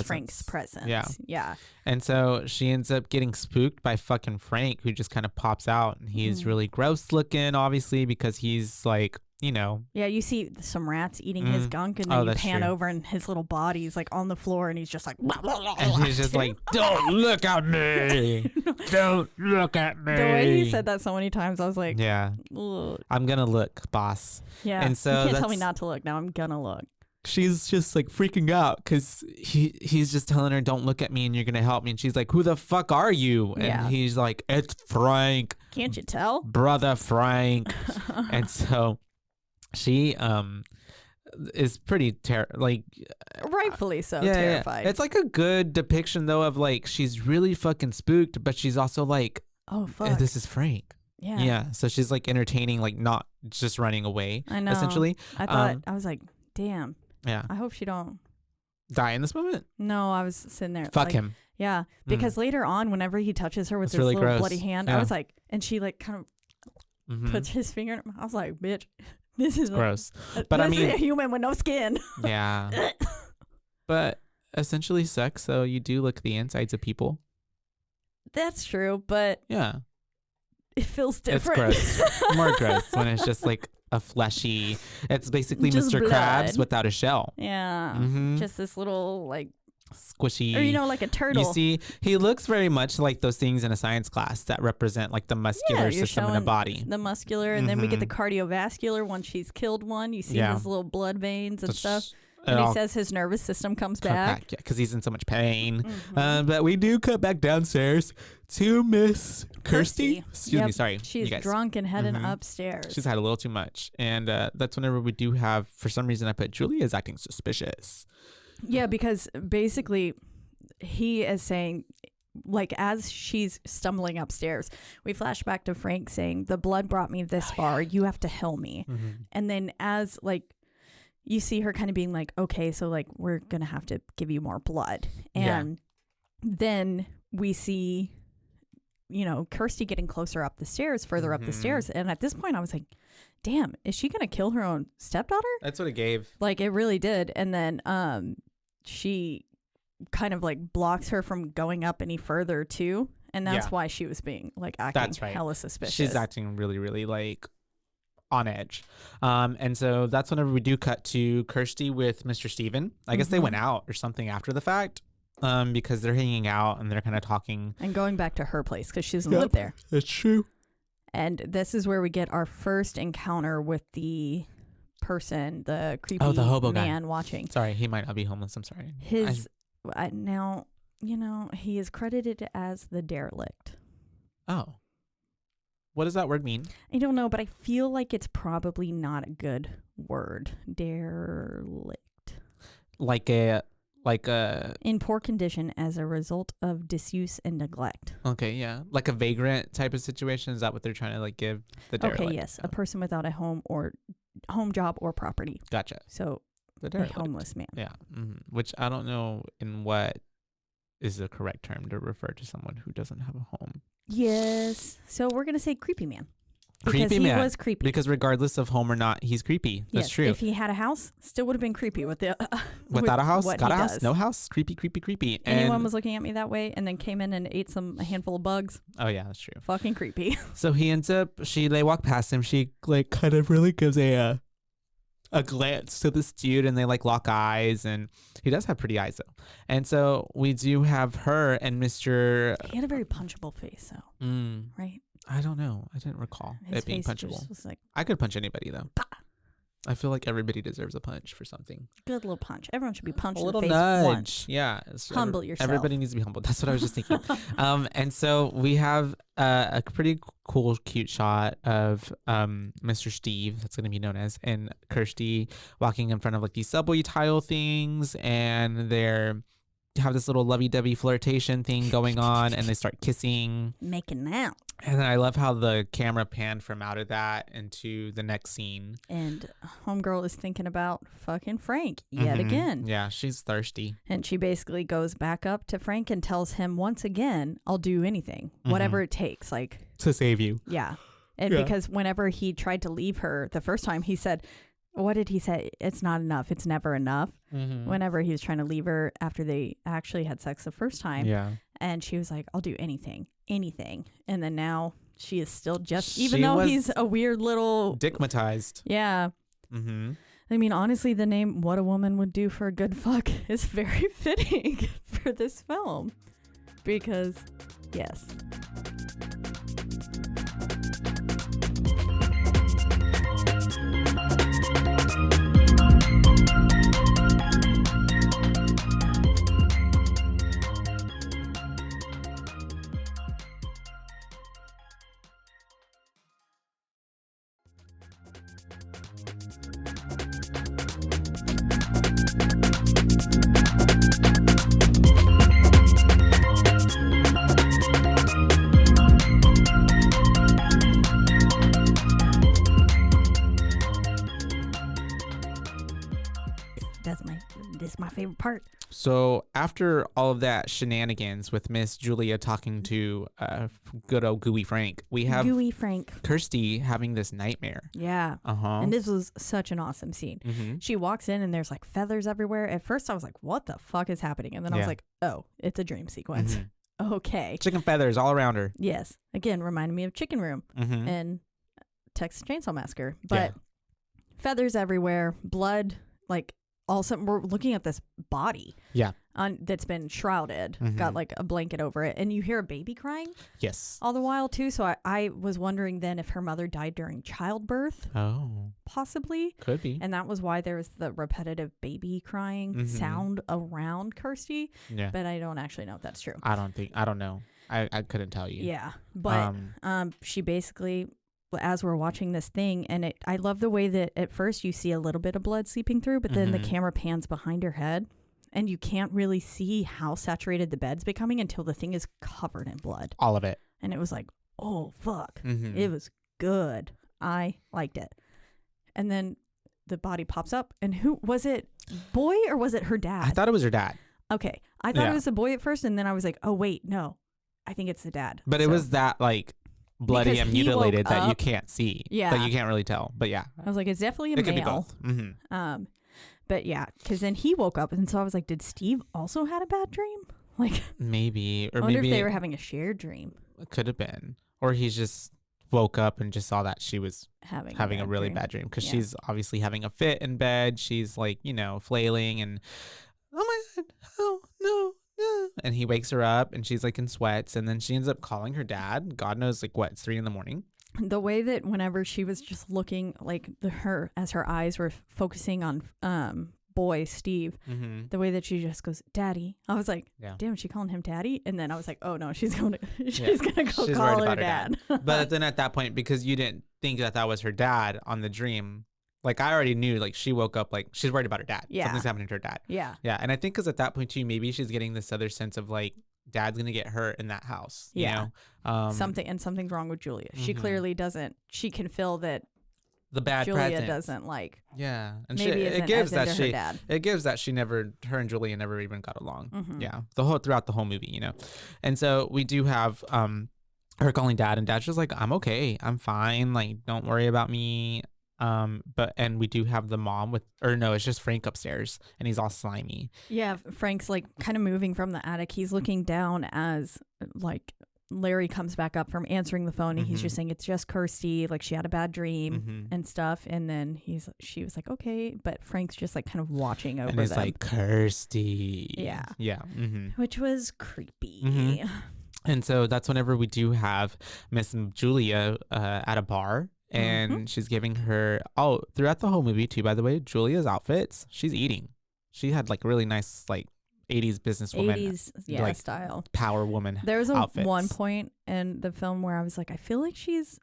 S2: Frank's presence. Yeah.
S1: And so she ends up getting spooked by fucking Frank, who just kind of pops out, and he's really gross looking, obviously, because he's like, you know.
S2: Yeah, you see some rats eating his gunk, and then you pan over, and his little body's like on the floor, and he's just like, blah, blah, blah,
S1: and he's just like, don't look at me. Don't look at me.
S2: The way he said that so many times, I was like,
S1: yeah,
S2: ugh.
S1: I'm gonna look, boss.
S2: Yeah, and so you can't tell me not to look. Now I'm gonna look.
S1: She's just like freaking out because he's just telling her, don't look at me and you're gonna help me, and she's like, who the fuck are you? And he's like, it's Frank.
S2: Can't you tell?
S1: Brother Frank. And so she is pretty
S2: rightfully so terrified.
S1: Yeah. It's like a good depiction though of like she's really fucking spooked, but she's also like,
S2: oh fuck,
S1: this is Frank. Yeah, so she's like entertaining, like not just running away.
S2: I know, essentially. I thought, I was like, damn.
S1: Yeah.
S2: I hope she don't
S1: die in this moment.
S2: No, I was sitting there.
S1: Fuck him.
S2: Yeah, because later on, whenever he touches her with his really little bloody hand, I was like, and she like kind of puts his finger in her. I was like, bitch, this is
S1: gross. But I mean,
S2: a human with no skin.
S1: Yeah. But essentially sex, so you do lick the insides of people.
S2: That's true, but
S1: yeah,
S2: it feels different.
S1: It's gross. More gross when it's just like a fleshy. It's basically just Mr. Krabs without a shell.
S2: Yeah. Just this little like
S1: squishy,
S2: or like a turtle.
S1: You see, he looks very much like those things in a science class that represent like the muscular system in a body.
S2: The muscular, and then we get the cardiovascular. Once she's killed one, you see his little blood veins and stuff. And he says his nervous system comes back.
S1: Yeah, because he's in so much pain. But we do cut back downstairs to Miss Kirsty. Excuse me, sorry.
S2: She's drunk and heading upstairs.
S1: She's had a little too much. And that's whenever we do have, for some reason, I put Julia is acting suspicious.
S2: Yeah, because basically he is saying, like, as she's stumbling upstairs, we flash back to Frank saying, the blood brought me this far. You have to heal me. And then as, like, you see her kind of being like, okay, so like we're going to have to give you more blood. And then we see, you know, Kirsty getting closer up the stairs, further up the stairs. And at this point I was like, damn, is she going to kill her own stepdaughter?
S1: That's what it gave.
S2: Like it really did. And then she kind of like blocks her from going up any further too. And that's why she was being like acting hella suspicious.
S1: She's acting really, really like on edge. And so that's whenever we do cut to Kirsty with Mr. Steven. I guess they went out or something after the fact because they're hanging out and they're kind of talking.
S2: And going back to her place because she doesn't live there.
S1: That's true.
S2: And this is where we get our first encounter with the person, the creepy
S1: the hobo
S2: man
S1: guy
S2: watching.
S1: Sorry, he might not be homeless. I'm sorry.
S2: Now, you know, he is credited as the derelict.
S1: Oh. What does that word mean?
S2: I don't know, but I feel like it's probably not a good word. Derelict.
S1: Like a
S2: in poor condition as a result of disuse and neglect.
S1: Okay, yeah. Like a vagrant type of situation. Is that what they're trying to like give the derelict?
S2: Okay, yes. A person without a home job or property.
S1: Gotcha.
S2: So
S1: the derelict.
S2: A homeless man.
S1: Yeah. Which I don't know in what is the correct term to refer to someone who doesn't have a home.
S2: Yes. So we're going to say creepy man.
S1: Creepy man.
S2: He was creepy.
S1: Because regardless of home or not, he's creepy. That's true.
S2: If he had a house, still would have been creepy with the
S1: without a house, got a house, no house, creepy.
S2: Anyone was looking at me that way and then came in and ate a handful of bugs.
S1: Oh yeah, that's true.
S2: Fucking creepy.
S1: So he ends up. They walk past him. She like kind of really gives a glance to this dude, and they like lock eyes, and he does have pretty eyes though. And so we do have her and Mr.
S2: He had a very punchable face though, right?
S1: I don't know. I didn't recall it being punchable.
S2: Was like,
S1: I could punch anybody though. Bah! I feel like everybody deserves a punch for something.
S2: Good little punch. Everyone should be punched in the
S1: face
S2: nudge. Once.
S1: Yeah.
S2: Humble yourself.
S1: Everybody needs to be humble. That's what I was just thinking. And so we have a pretty cool, cute shot of Mr. Steve, that's going to be known as, and Kirsty walking in front of like these subway tile things, and they're have this little lovey-dovey flirtation thing going on, and they start kissing,
S2: making out.
S1: And then I love how the camera panned from out of that into the next scene,
S2: and homegirl is thinking about fucking Frank yet again.
S1: Yeah, she's thirsty,
S2: and she basically goes back up to Frank and tells him once again, I'll do anything, whatever it takes, like
S1: to save you.
S2: Yeah. And because whenever he tried to leave her the first time, he said, what did he say? It's not enough. It's never enough. Whenever he was trying to leave her after they actually had sex the first time.
S1: Yeah.
S2: And she was like, I'll do anything. And then now she is still just, even though he's a weird little
S1: dickmatized.
S2: Yeah. I mean, honestly, the name What a Woman Would Do for a Good Fuck is very fitting for this film. Because, yes. This is my favorite part.
S1: So after all of that shenanigans with Miss Julia talking to good old Gooey Frank, we have
S2: Gooey Frank
S1: Kirsty having this nightmare.
S2: Yeah. And this was such an awesome scene. She walks in and there's like feathers everywhere. At first I was like, what the fuck is happening? And then I was like, oh, it's a dream sequence. Okay.
S1: Chicken feathers all around her.
S2: Yes. Again, reminded me of Chicken Room and Texas Chainsaw Massacre. But feathers everywhere, blood, like all of a sudden we're looking at this body that's been shrouded, got like a blanket over it, and you hear a baby crying all the while too. So I was wondering then if her mother died during childbirth. Possibly
S1: could be,
S2: and that was why there was the repetitive baby crying sound around Kirsty. But I don't actually know if that's true.
S1: I don't know. I couldn't tell you.
S2: But she basically, as we're watching this thing, and I love the way that at first you see a little bit of blood seeping through, but then the camera pans behind her head and you can't really see how saturated the bed's becoming until the thing is covered in blood.
S1: All of it.
S2: And it was like, oh fuck. It was good. I liked it. And then the body pops up, and who was it? Boy, or was it her dad?
S1: I thought it was her dad.
S2: Okay. I thought it was the boy at first, and then I was like, oh wait, no, I think it's the dad.
S1: But it was that like bloody and mutilated that you can't see. That you can't really tell. But yeah,
S2: I was like, it's definitely a male.
S1: Could be both.
S2: But yeah, because then he woke up, and so I was like, did Steve also had a bad dream? Like
S1: maybe, or
S2: I wonder
S1: maybe
S2: if they were having a shared dream.
S1: It could have been, or he's just woke up and just saw that she was having a really bad dream, because she's obviously having a fit in bed. She's like, flailing, and oh my god, oh no. And he wakes her up, and she's like in sweats, and then she ends up calling her dad. God knows, like what, it's 3 a.m.
S2: The way that whenever she was just looking, like her eyes were focusing on boy Steve, the way that she just goes, Daddy. I was like, damn, she calling him Daddy? And then I was like, oh no, she's gonna go call her dad.
S1: But then at that point, because you didn't think that was her dad on the dream, like I already knew, like she woke up, like she's worried about her dad. Something's happening to her dad. Yeah. And I think because at that point too, maybe she's getting this other sense of like, dad's gonna get hurt in that house. You know?
S2: Something's wrong with Julia. She clearly doesn't. She can feel that
S1: the bad
S2: Julia
S1: presence
S2: doesn't like.
S1: Yeah, and
S2: maybe
S1: it gives that
S2: her dad.
S1: It gives that her and Julia never even got along. Yeah, throughout the whole movie, and so we do have her calling dad, and dad's just like, I'm okay, I'm fine, like don't worry about me. And we do have the mom it's just Frank upstairs, and he's all slimy. Yeah,
S2: Frank's like kind of moving from the attic. He's looking down as like Larry comes back up from answering the phone, and he's just saying it's just Kirsty, like she had a bad dream and stuff. And then she was like, okay, but Frank's just like kind of watching over them.
S1: And he's like, Kirsty.
S2: Yeah. Which was creepy.
S1: And so that's whenever we do have Miss Julia at a bar. And she's giving her, throughout the whole movie too, by the way, Julia's outfits, she's eating. She had like really nice, like 80s businesswoman.
S2: 80s,
S1: like,
S2: style.
S1: Power woman.
S2: There was one point in the film where I was like, I feel like she's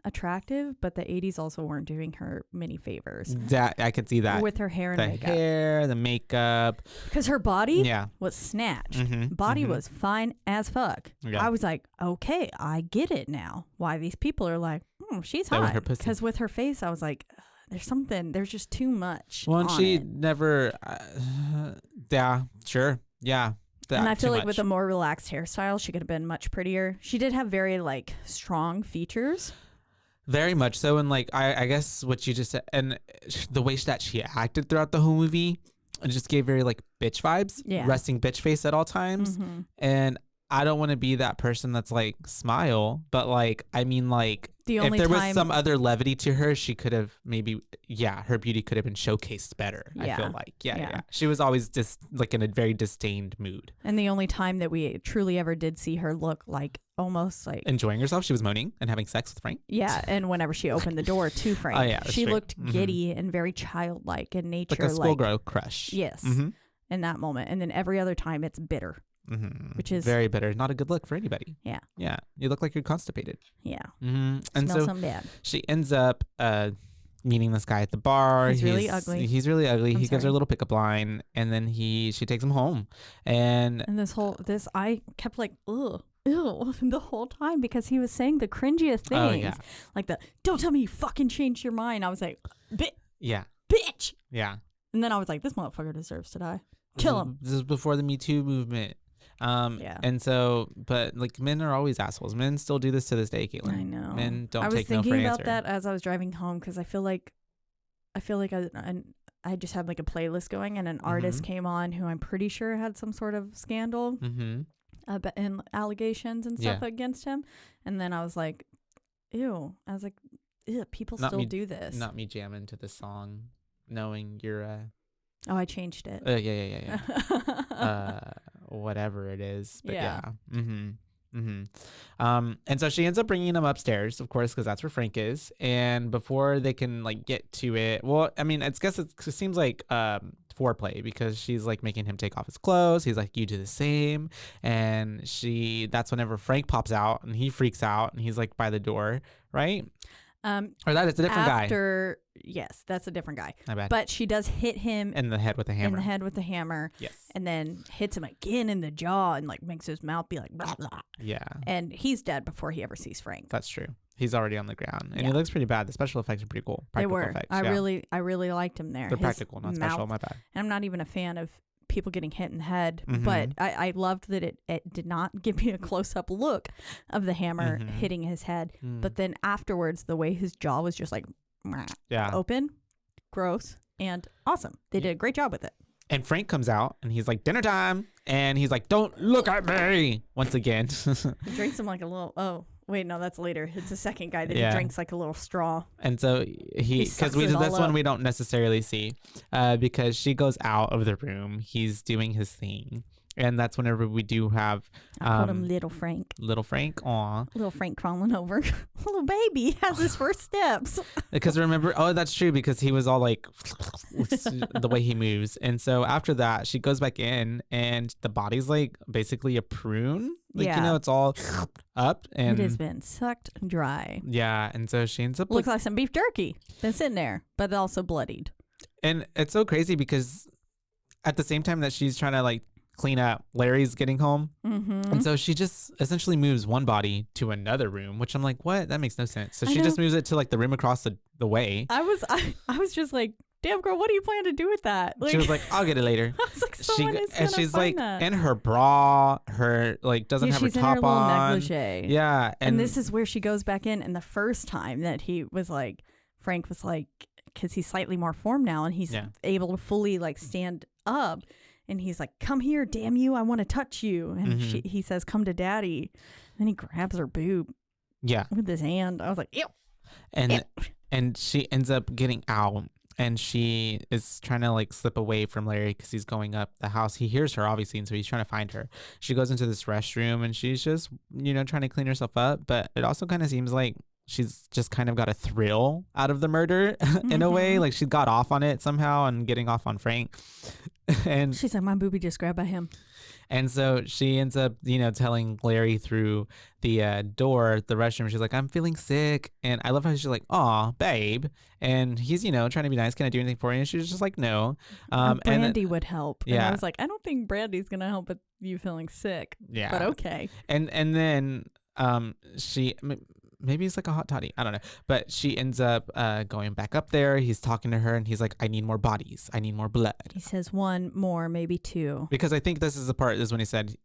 S2: attractive, but the 80s also weren't doing her many favors.
S1: That I could see that.
S2: With her hair and makeup.
S1: The hair, the makeup.
S2: Because her body was snatched. Body was fine as fuck. Yeah. I was like, okay, I get it now. Why these people are like, she's hot. Because with her face, I was like, there's just too much.
S1: Well, and she never, yeah, sure. Yeah.
S2: And I feel like with a more relaxed hairstyle, she could have been much prettier. She did have very like strong features.
S1: Very much so. And like, I guess what you just said, and the way that she acted throughout the whole movie, it just gave very like bitch vibes, resting bitch face at all times. And I don't want to be that person that's like smile, but like I mean like if there was some other levity to her, she could have maybe her beauty could have been showcased better. I feel like she was always just like in a very disdained mood.
S2: And the only time that we truly ever did see her look like almost like
S1: enjoying herself, she was moaning and having sex with Frank.
S2: Yeah, and whenever she opened the door to Frank, she looked giddy and very childlike in nature,
S1: like a schoolgirl crush.
S2: Yes, in that moment, and then every other time it's bitter. Which is
S1: very bitter. Not a good look for anybody.
S2: Yeah.
S1: Yeah. You look like you're constipated.
S2: Yeah.
S1: And
S2: smells so bad.
S1: She ends up meeting this guy at the bar.
S2: He's really ugly.
S1: He's really ugly. He gives her a little pickup line, and then she takes him home. And
S2: I kept like, ugh. Ew, the whole time because he was saying the cringiest things. Like don't tell me you fucking changed your mind. I was like, bitch.
S1: Yeah.
S2: And then I was like, this motherfucker deserves to die. Kill him.
S1: This is before the Me Too movement. And so, but like men are always assholes. Men still do this to this day, Caitlin.
S2: I know.
S1: Men don't take no for an answer.
S2: I was thinking about that as I was driving home because I feel like I just had like a playlist going and an artist came on who I'm pretty sure had some sort of scandal and allegations and stuff against him. And then I was like, ew. I was like, ew, people still do this.
S1: Not me jamming to the song, knowing you're
S2: Oh, I changed it.
S1: Whatever it is, but and so she ends up bringing him upstairs, of course, because that's where Frank is. And before they can like get to it, well, I mean, it seems like foreplay because she's like making him take off his clothes. He's like, you do the same. And that's whenever Frank pops out and he freaks out and he's like by the door, right? Or that is a different guy.
S2: Yes, that's a different guy.
S1: My bad.
S2: But she does hit him
S1: in the head with a hammer.
S2: Yes. And then hits him again in the jaw and like makes his mouth be like blah blah.
S1: Yeah.
S2: And he's dead before he ever sees Frank.
S1: That's true. He's already on the ground, and he looks pretty bad. The special effects are pretty cool. Practical effects.
S2: I really liked him there.
S1: They're practical, not special. My bad.
S2: And I'm not even a fan of people getting hit in the head, but I loved that it did not give me a close-up look of the hammer hitting his head, but then afterwards the way his jaw was just like open, gross, and awesome. They did a great job with it.
S1: And Frank comes out and he's like, dinner time, and he's like, don't look at me once again.
S2: He drinks him like a little wait, no, that's later. It's the second guy that he drinks like a little straw.
S1: And so because this one we don't necessarily see because she goes out of the room. He's doing his thing. And that's whenever we do have...
S2: I called him Little Frank.
S1: Little Frank, aw.
S2: Little Frank crawling over. Little baby has his first steps.
S1: Because remember... Oh, that's true, because he was all like... the way he moves. And so after that, she goes back in, and the body's like basically a prune. Like, you know, it's all up. And
S2: it has been sucked dry.
S1: Yeah, and so she ends up...
S2: Looks like some beef jerky. Been sitting there, but also bloodied.
S1: And it's so crazy because at the same time that she's trying to like clean up, Larry's getting home, and so she just essentially moves one body to another room, which I'm like, what? That makes no sense. So she just moves it to like the room across the way.
S2: I was just like, damn girl, what do you plan to do with that?
S1: Like, she was like, I'll get it later.
S2: I was like,
S1: she's like that. In her bra, her like doesn't have her top
S2: in her
S1: on.
S2: Negligee.
S1: Yeah,
S2: and this is where she goes back in. And the first time that he was like, Frank was like, because he's slightly more formed now, and he's able to fully like stand up. And he's like, come here, damn you. I want to touch you. And he says, come to daddy. And then he grabs her boob.
S1: Yeah.
S2: With his hand. I was like, ew.
S1: And she ends up getting out. And she is trying to like slip away from Larry because he's going up the house. He hears her, obviously. And so he's trying to find her. She goes into this restroom and she's just, trying to clean herself up. But it also kind of seems like she's just kind of got a thrill out of the murder in a way. Like she got off on it somehow and getting off on Frank. And
S2: she's like, my boobie just grabbed by him.
S1: And so she ends up, telling Larry through the door, the restroom. She's like, I'm feeling sick. And I love how she's like, aw, babe. And he's, trying to be nice. Can I do anything for you? And she's just like, no.
S2: Brandy would help. Yeah. And I was like, I don't think Brandy's going to help with you feeling sick.
S1: Yeah.
S2: But okay.
S1: And then maybe he's like a hot toddy. I don't know. But she ends up going back up there. He's talking to her and he's like, I need more bodies. I need more blood.
S2: He says one more, maybe two.
S1: Because I think this is when he said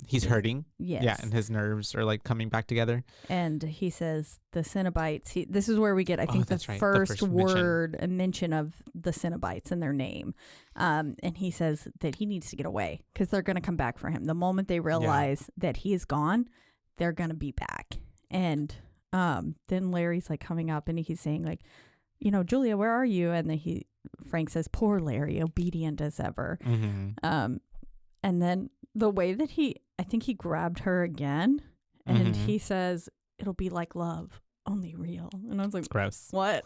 S1: he's hurting.
S2: Yes.
S1: Yeah, and his nerves are like coming back together.
S2: And he says the Cenobites. This is where we get, I think, the first word and mention of the Cenobites and their name. And he says that he needs to get away because they're going to come back for him. The moment they realize that he is gone, they're going to be back. And then Larry's like coming up and he's saying like, Julia, where are you? And then Frank says, poor Larry, obedient as ever. Mm-hmm. And then the way that I think he grabbed her again and he says, it'll be like love, only real. And I was like,
S1: gross.
S2: What?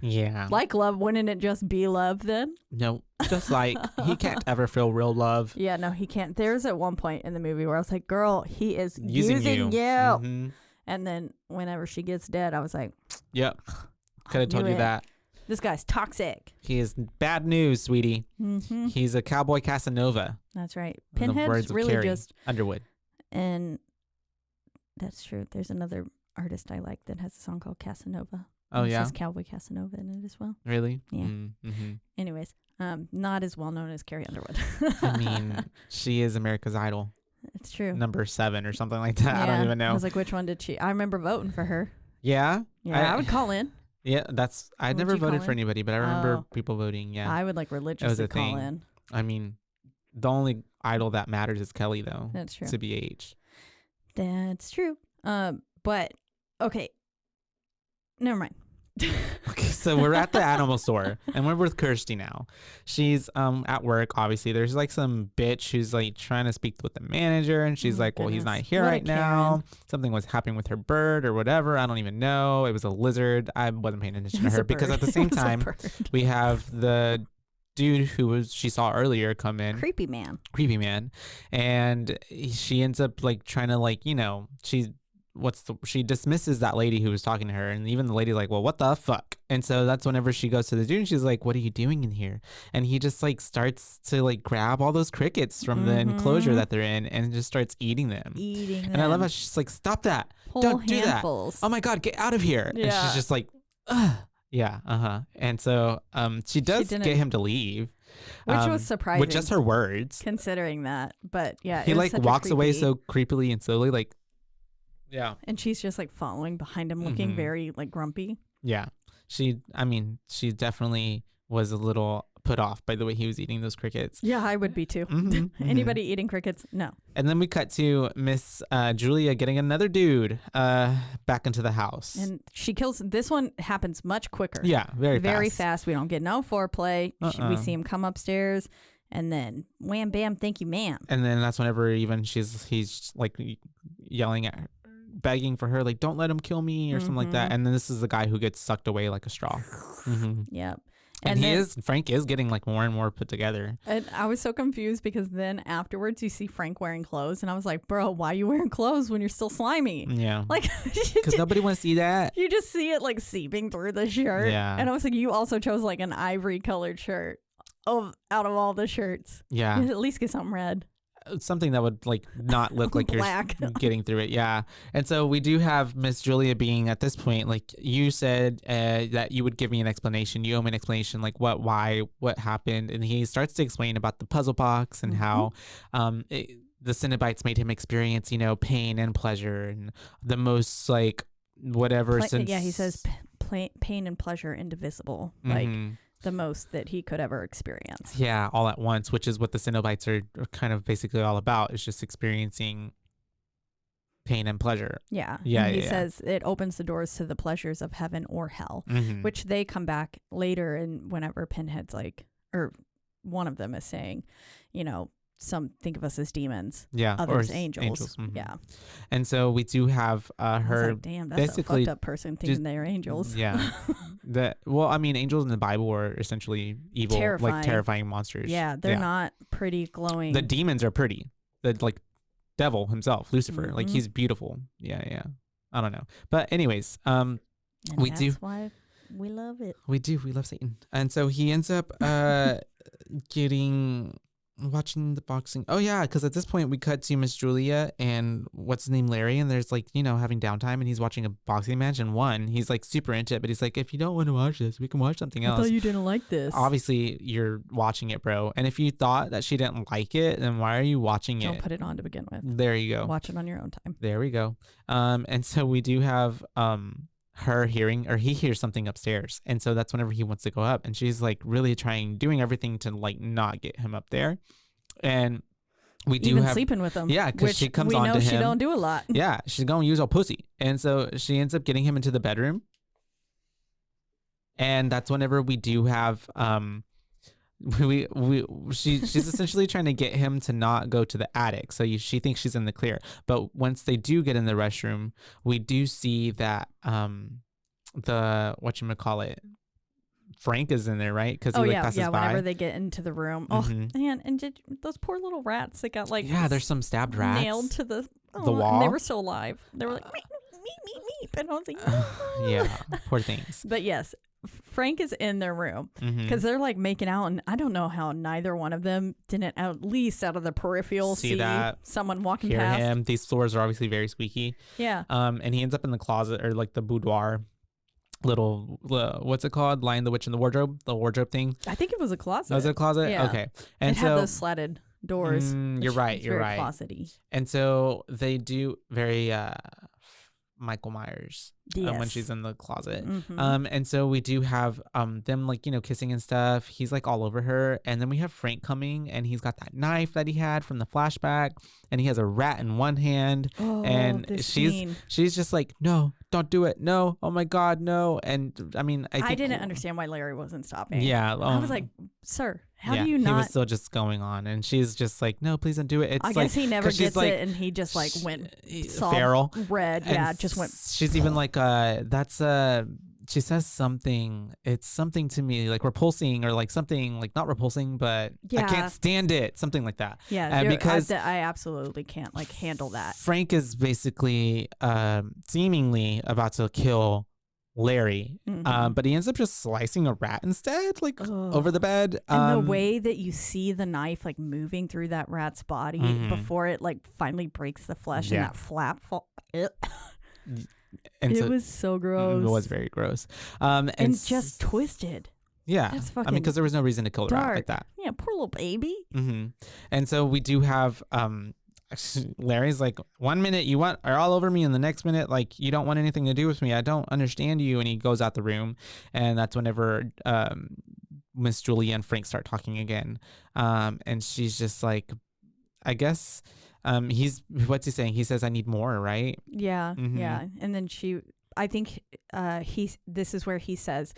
S1: Yeah.
S2: Like love, wouldn't it just be love then?
S1: No, just like he can't ever feel real love.
S2: Yeah, no, he can't. There's at one point in the movie where I was like, girl, he is using you. Mm-hmm. And then whenever she gets dead, I was like,
S1: yep. Could have told you that.
S2: This guy's toxic.
S1: He is bad news, sweetie. Mm-hmm. He's a cowboy Casanova.
S2: That's right. Pinhead's really
S1: Carrie
S2: just
S1: Underwood.
S2: And that's true. There's another artist I like that has a song called Casanova.
S1: Oh, yeah?
S2: It says Cowboy Casanova in it as well.
S1: Really?
S2: Yeah. Mm-hmm. Anyways, not as well known as Carrie Underwood.
S1: I mean, she is America's Idol.
S2: It's true.
S1: Number 7 or something like that. Yeah. I don't even know.
S2: I was like, which one did she? I remember voting for her.
S1: Yeah?
S2: Yeah, I would call in.
S1: Yeah, I never voted for anybody, but I remember people voting. Yeah.
S2: I would like religiously call in.
S1: I mean, the only idol that matters is Kelly, though.
S2: That's true.
S1: To BH.
S2: That's true. But, okay. Never mind.
S1: Okay, so we're at the animal store and we're with Kirsty now. She's at work. Obviously, there's like some bitch who's like trying to speak with the manager, and she's like, well, he's not here right now. Something was happening with her bird or whatever. I don't even know. It was a lizard. I wasn't paying attention to her because at the same time we have the dude who she saw earlier come in,
S2: creepy man,
S1: and she ends up like trying to like she dismisses that lady who was talking to her, and even the lady's like, well, what the fuck? And so that's whenever she goes to the dude and she's like, what are you doing in here? And he just like starts to like grab all those crickets from the enclosure that they're in and just starts eating them. And I love how she's like, stop that. Don't do that. Oh my God, get out of here. Yeah. And she's just like, ugh. Yeah, And so she does get him to leave.
S2: Which was surprising.
S1: With just her words.
S2: Considering that. But yeah.
S1: He like walks away so creepily and slowly, like, yeah.
S2: And she's just like following behind him, looking very like grumpy.
S1: Yeah. She definitely was a little put off by the way he was eating those crickets.
S2: Yeah, I would be too. Anybody eating crickets? No.
S1: And then we cut to Miss Julia getting another dude back into the house.
S2: And she kills. This one happens much quicker.
S1: Yeah, very
S2: fast. We don't get no foreplay. We see him come upstairs. And then wham, bam, thank you, ma'am.
S1: And then that's whenever even he's like yelling at her, begging for her, like, don't let him kill me or something like that. And then this is the guy who gets sucked away like a straw.
S2: Yep.
S1: And Frank is getting like more and more put together.
S2: And I was so confused because then afterwards you see Frank wearing clothes and I was like, bro, why are you wearing clothes when you're still slimy?
S1: Yeah.
S2: Like,
S1: because nobody wants to see that.
S2: You just see it like seeping through the shirt.
S1: Yeah.
S2: And I was like, you also chose like an ivory colored shirt out of all the shirts.
S1: Yeah.
S2: You at least get something red.
S1: Something that would like not look like
S2: black.
S1: You're getting through it. Yeah. And so we do have Miss Julia being at this point, like you said that you would give me an explanation. You owe me an explanation, like why, what happened. And he starts to explain about the puzzle box and how the Cenobites made him experience, pain and pleasure and the most like whatever.
S2: Yeah, he says pain and pleasure indivisible. Like the most that he could ever experience.
S1: Yeah, all at once, which is what the Cenobites are kind of basically all about. It's just experiencing pain and pleasure.
S2: Yeah. Yeah. And he says it opens the doors to the pleasures of heaven or hell, which they come back later. And whenever Pinhead's like, or one of them is saying, some think of us as demons.
S1: Yeah.
S2: Others angels. Yeah.
S1: And so we do have her.
S2: Like, damn, that's basically a fucked up person thinking they're angels.
S1: Yeah. Angels in the Bible are essentially evil, like terrifying monsters.
S2: Yeah, they're not pretty, glowing.
S1: The demons are pretty. The like devil himself, Lucifer, like he's beautiful. Yeah. I don't know, but anyways,
S2: that's why we love it.
S1: We love Satan, and so he ends up getting watching the boxing. Oh yeah, because at this point we cut to Miss Julia and what's his name, Larry, and there's like, having downtime, and he's watching a boxing match, and he's like super into it, but he's like, if you don't want to watch this, we can watch something else.
S2: I thought you didn't like this.
S1: Obviously you're watching it, bro, and if you thought that she didn't like it, then why are you watching it?
S2: Don't put it on to begin with.
S1: There you go.
S2: Watch it on your own time.
S1: There we go. And so we do have he hears something upstairs, and so that's whenever he wants to go up, and she's like really doing everything to like not get him up there, and we do
S2: even
S1: have
S2: sleeping with him,
S1: because she comes on to him. We know
S2: she don't do a lot.
S1: Yeah, she's gonna use a pussy, and so she ends up getting him into the bedroom, and that's whenever we do have she's essentially trying to get him to not go to the attic, so she thinks she's in the clear. But once they do get in the restroom, we do see that the whatchamacallit, Frank is in there, right? Because he passes by.
S2: Whenever they get into the room. Mm-hmm. Oh man, and those poor little rats that got like
S1: there's some stabbed rats
S2: nailed to the
S1: wall.
S2: And they were so alive. They were like meep, and I was like
S1: yeah, poor things.
S2: But yes, Frank is in their room because they're like making out, and I don't know how neither one of them didn't at least out of the peripheral see that, someone walking
S1: hear
S2: past
S1: him. These floors are obviously very squeaky.
S2: Yeah.
S1: And he ends up in the closet, or like the boudoir, little what's it called? Lion, the Witch, and the wardrobe thing.
S2: I think it was a closet.
S1: Was it a closet?
S2: Yeah.
S1: Okay. And
S2: it had those slatted doors.
S1: You're right.
S2: You're right. Closet-y.
S1: And so they do very Michael Myers when she's in the closet. And so we do have them like, kissing and stuff. He's like all over her, and then we have Frank coming, and he's got that knife that he had from the flashback, and he has a rat in one hand, and she's just like, no, don't do it, no, oh my god, no. And I mean, I
S2: didn't understand why Larry wasn't stopping.
S1: Yeah.
S2: I was like, sir, how do you not?
S1: He was still just going on, and she's just like, no, please don't do it.
S2: I guess he never gets it, and he just like went feral red. Yeah, just went.
S1: She's even like, she says something. It's something to me like repulsing, or like something like not repulsing, but I can't stand it. Something like that.
S2: Yeah, because I absolutely can't like handle that.
S1: Frank is basically seemingly about to kill Larry, but he ends up just slicing a rat instead, like over the bed.
S2: And the way that you see the knife like moving through that rat's body before it like finally breaks the flesh and that flap
S1: and
S2: it was so gross.
S1: It was very gross.
S2: And just twisted.
S1: Yeah. That's fucking because there was no reason to kill the rat like that.
S2: Yeah, poor little baby.
S1: And so we do have Larry's like, 1 minute you are all over me, and the next minute like you don't want anything to do with me. I don't understand you. And he goes out the room, and that's whenever Miss Julia and Frank start talking again. And she's just like, I guess what's he saying? He says, I need more, right?
S2: Yeah. Yeah. And then I think this is where he says,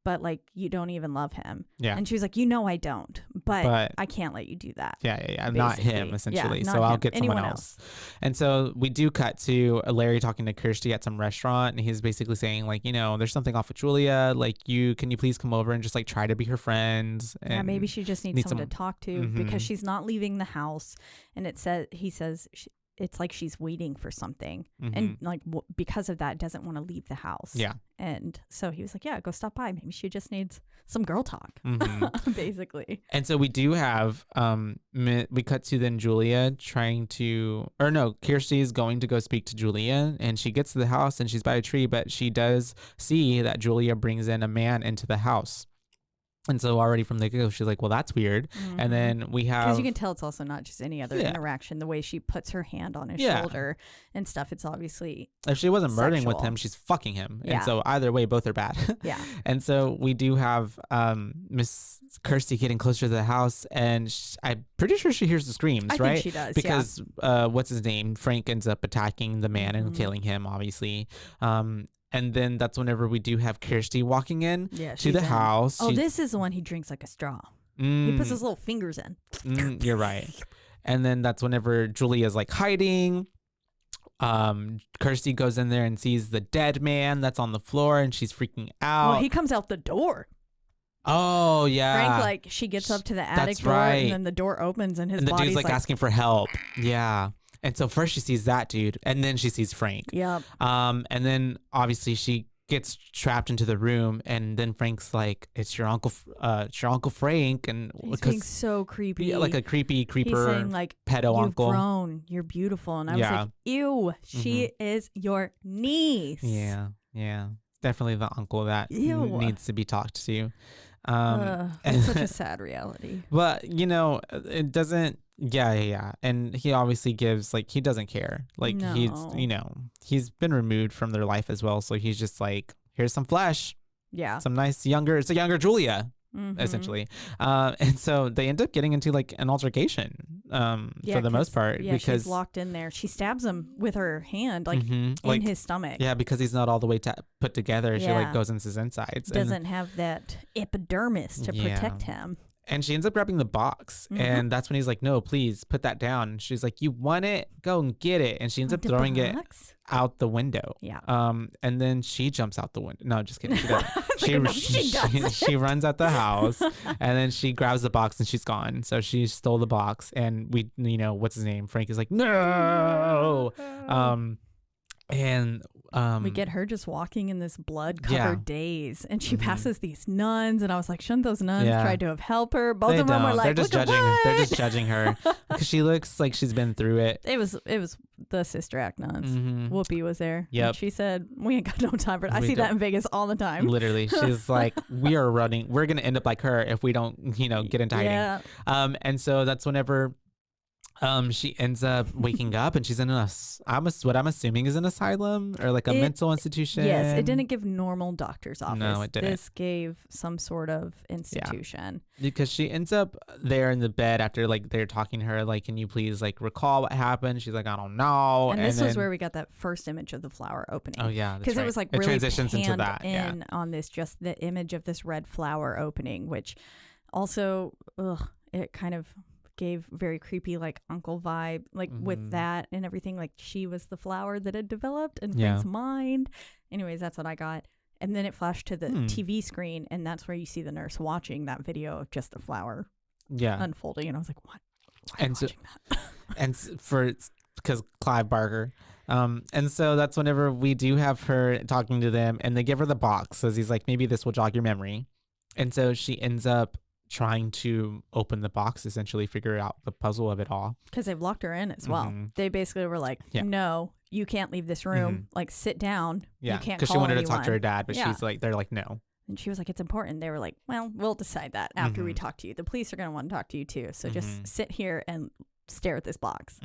S2: but like, you don't even love him. Yeah. And she was like, I don't, but I can't let you do that.
S1: Yeah. Basically. Not him, essentially. So I'll get someone else. And so we do cut to Larry talking to Kirsty at some restaurant, and he's basically saying like, there's something off with Julia. Like, can you please come over and just like try to be her friend? And
S2: maybe she just needs someone to talk to because she's not leaving the house. And he says it's like she's waiting for something, and like because of that doesn't want to leave the house.
S1: Yeah.
S2: And so he was like, yeah, go stop by. Maybe she just needs some girl talk, basically.
S1: And so we do have we cut to then Julia Kirsty is going to go speak to Julia, and she gets to the house and she's by a tree, but she does see that Julia brings in a man into the house. And so already from the go, she's like, well, that's weird. And then we have...
S2: Because you can tell it's also not just any other interaction. The way she puts her hand on his shoulder and stuff, it's obviously
S1: if she wasn't murdering with him, she's fucking him. Yeah. And so either way, both are bad.
S2: Yeah.
S1: And so we do have Miss Kirsty getting closer to the house, and I'm pretty sure she hears the screams, right?
S2: I think she does,
S1: because what's his name? Frank ends up attacking the man and killing him, obviously. And then that's whenever we do have Kirsty walking in to the house.
S2: Oh, this is the one he drinks like a straw. He puts his little fingers in.
S1: You're right. And then that's whenever Julia's like hiding. Kirsty goes in there and sees the dead man that's on the floor, and she's freaking out.
S2: Well, he comes out the door.
S1: Oh, yeah.
S2: Frank, she gets up to the attic door, and then the door opens, and the
S1: dude's like asking for help. Yeah. And so first she sees that dude, and then she sees Frank.
S2: Yep.
S1: And then obviously she gets trapped into the room, and then Frank's like, it's your uncle Frank, and
S2: he's being so creepy.
S1: Yeah, like a creeper.
S2: He's saying like,
S1: pedo
S2: you've
S1: uncle.
S2: grown, you're beautiful. And I was like, ew, she is your niece.
S1: Yeah. Definitely the uncle that needs to be talked to.
S2: It's such a sad reality.
S1: But, it doesn't. Yeah. And he obviously gives, like, he doesn't care. Like, he's been removed from their life as well. So he's just like, here's some flesh.
S2: Yeah.
S1: Some nice it's a younger Julia. Essentially. And so they end up getting into like an altercation for the most part.
S2: Yeah, because she's locked in there. She stabs him with her hand in his stomach.
S1: Yeah, because he's not all the way put together. She like goes into his insides.
S2: Doesn't have that epidermis to protect him.
S1: And she ends up grabbing the box. And that's when he's like, no, please put that down. And she's like, you want it? Go and get it. And she ends up throwing it out the window.
S2: Yeah.
S1: And then she jumps out the window. No, just kidding. She runs out the house, and then she grabs the box and she's gone. So she stole the box, and we, what's his name? Frank is like, no. And
S2: we get her just walking in this blood-covered daze, and she passes these nuns, and I was like, shouldn't those nuns try to have helped her? Both of them were like,
S1: they're just judging her because she looks like she's been through it.
S2: It was the Sister Act nuns. Whoopi was there.
S1: Yep.
S2: And she said, we ain't got no time for it. I see that in Vegas all the time.
S1: Literally. She's like, we're going to end up like her if we don't, get into hiding.
S2: Yeah.
S1: And so that's whenever she ends up waking up, and she's in what I'm assuming is an asylum or like a mental institution.
S2: Yes, it didn't give normal doctor's office.
S1: No, it didn't.
S2: This gave some sort of institution.
S1: Yeah. Because she ends up there in the bed after like they're talking to her, like, can you please like recall what happened? She's like, I don't know.
S2: And this was where we got that first image of the flower opening.
S1: Oh yeah,
S2: because
S1: right.
S2: It was like
S1: it
S2: really
S1: transitions
S2: panned
S1: into that.
S2: in on this, just the image of this red flower opening, which also it kind of gave very creepy like uncle vibe, like with that and everything, like she was the flower that had developed in Frank's mind. Anyways, that's what I got. And then it flashed to the TV screen, and that's where you see the nurse watching that video of just the flower unfolding. And I was like, what? Why am I watching that?
S1: And because Clive Barker. And so that's whenever we do have her talking to them, and they give her the box, because he's like, maybe this will jog your memory. And so she ends up trying to open the box, essentially figure out the puzzle of it all,
S2: because they've locked her in as well. They basically were like, no, you can't leave this room. Like, sit down. You can't, because
S1: she wanted to talk to her dad, but she's like, they're like, no.
S2: And she was like, it's important. They were like, well, we'll decide that after we talk to you. The police are going to want to talk to you too, so just sit here and stare at this box.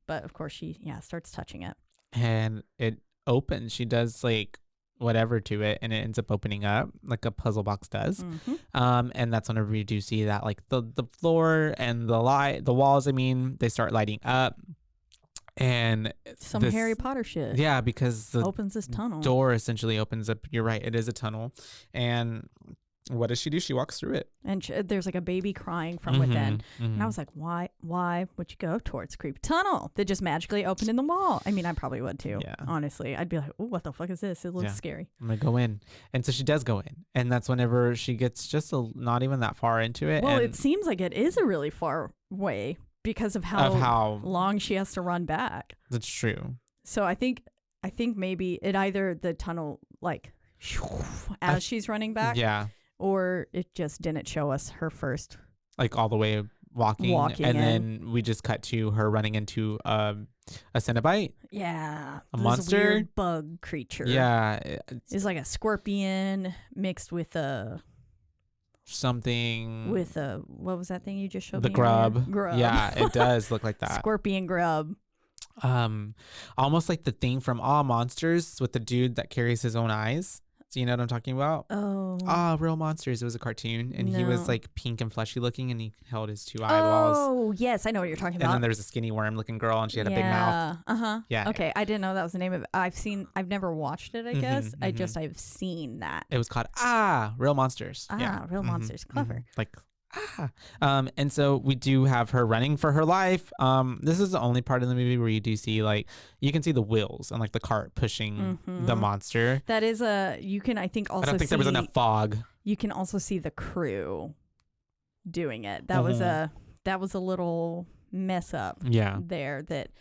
S2: But of course she starts touching it, and
S1: it opens. She does like whatever to it, and it ends up opening up like a puzzle box does. And that's whenever you do see that like the floor and the walls, they start lighting up, and
S2: some Harry Potter shit.
S1: Yeah, because the
S2: opens this tunnel.
S1: Door essentially opens up. You're right, it is a tunnel. And what does she do? She walks through it, and
S2: there's like a baby crying from within. And I was like, why would you go towards creepy tunnel that just magically opened in the wall? I probably would too. Honestly, I'd be like, oh, what the fuck is this? It looks scary.
S1: I'm gonna go in. And so she does go in, and that's whenever she gets just not even that far into it.
S2: Well, it seems like it is a really far way because of how long she has to run back.
S1: That's true.
S2: So I think maybe it either the tunnel like as she's running back.
S1: Yeah.
S2: Or it just didn't show us her first.
S1: Like all the way walking and then we just cut to her running into a Cenobite.
S2: Yeah.
S1: A monster.
S2: Weird bug creature.
S1: Yeah.
S2: It's like a scorpion mixed with
S1: something.
S2: With what was that thing you just showed
S1: me?
S2: The
S1: grub.
S2: Grub.
S1: Yeah, it does look like that.
S2: Scorpion grub.
S1: Almost like the thing from All Monsters with the dude that carries his own eyes. Do you know what I'm talking about?
S2: Oh.
S1: Real Monsters. It was a cartoon, and he was like pink and fleshy looking, and he held his two eyeballs.
S2: Oh, yes, I know what you're talking about.
S1: And then there was a skinny worm looking girl, and she had a big mouth.
S2: Yeah. Okay, I didn't know that was the name of it. I've never watched it, I guess. I've seen that.
S1: It was called Real Monsters.
S2: Real Monsters. Clever.
S1: Like and so we do have her running for her life. This is the only part of the movie where you do see like you can see the wheels and like the cart pushing the monster.
S2: That is you can I think also
S1: I don't think there was enough fog.
S2: You can also see the crew doing it. That was a little mess up there that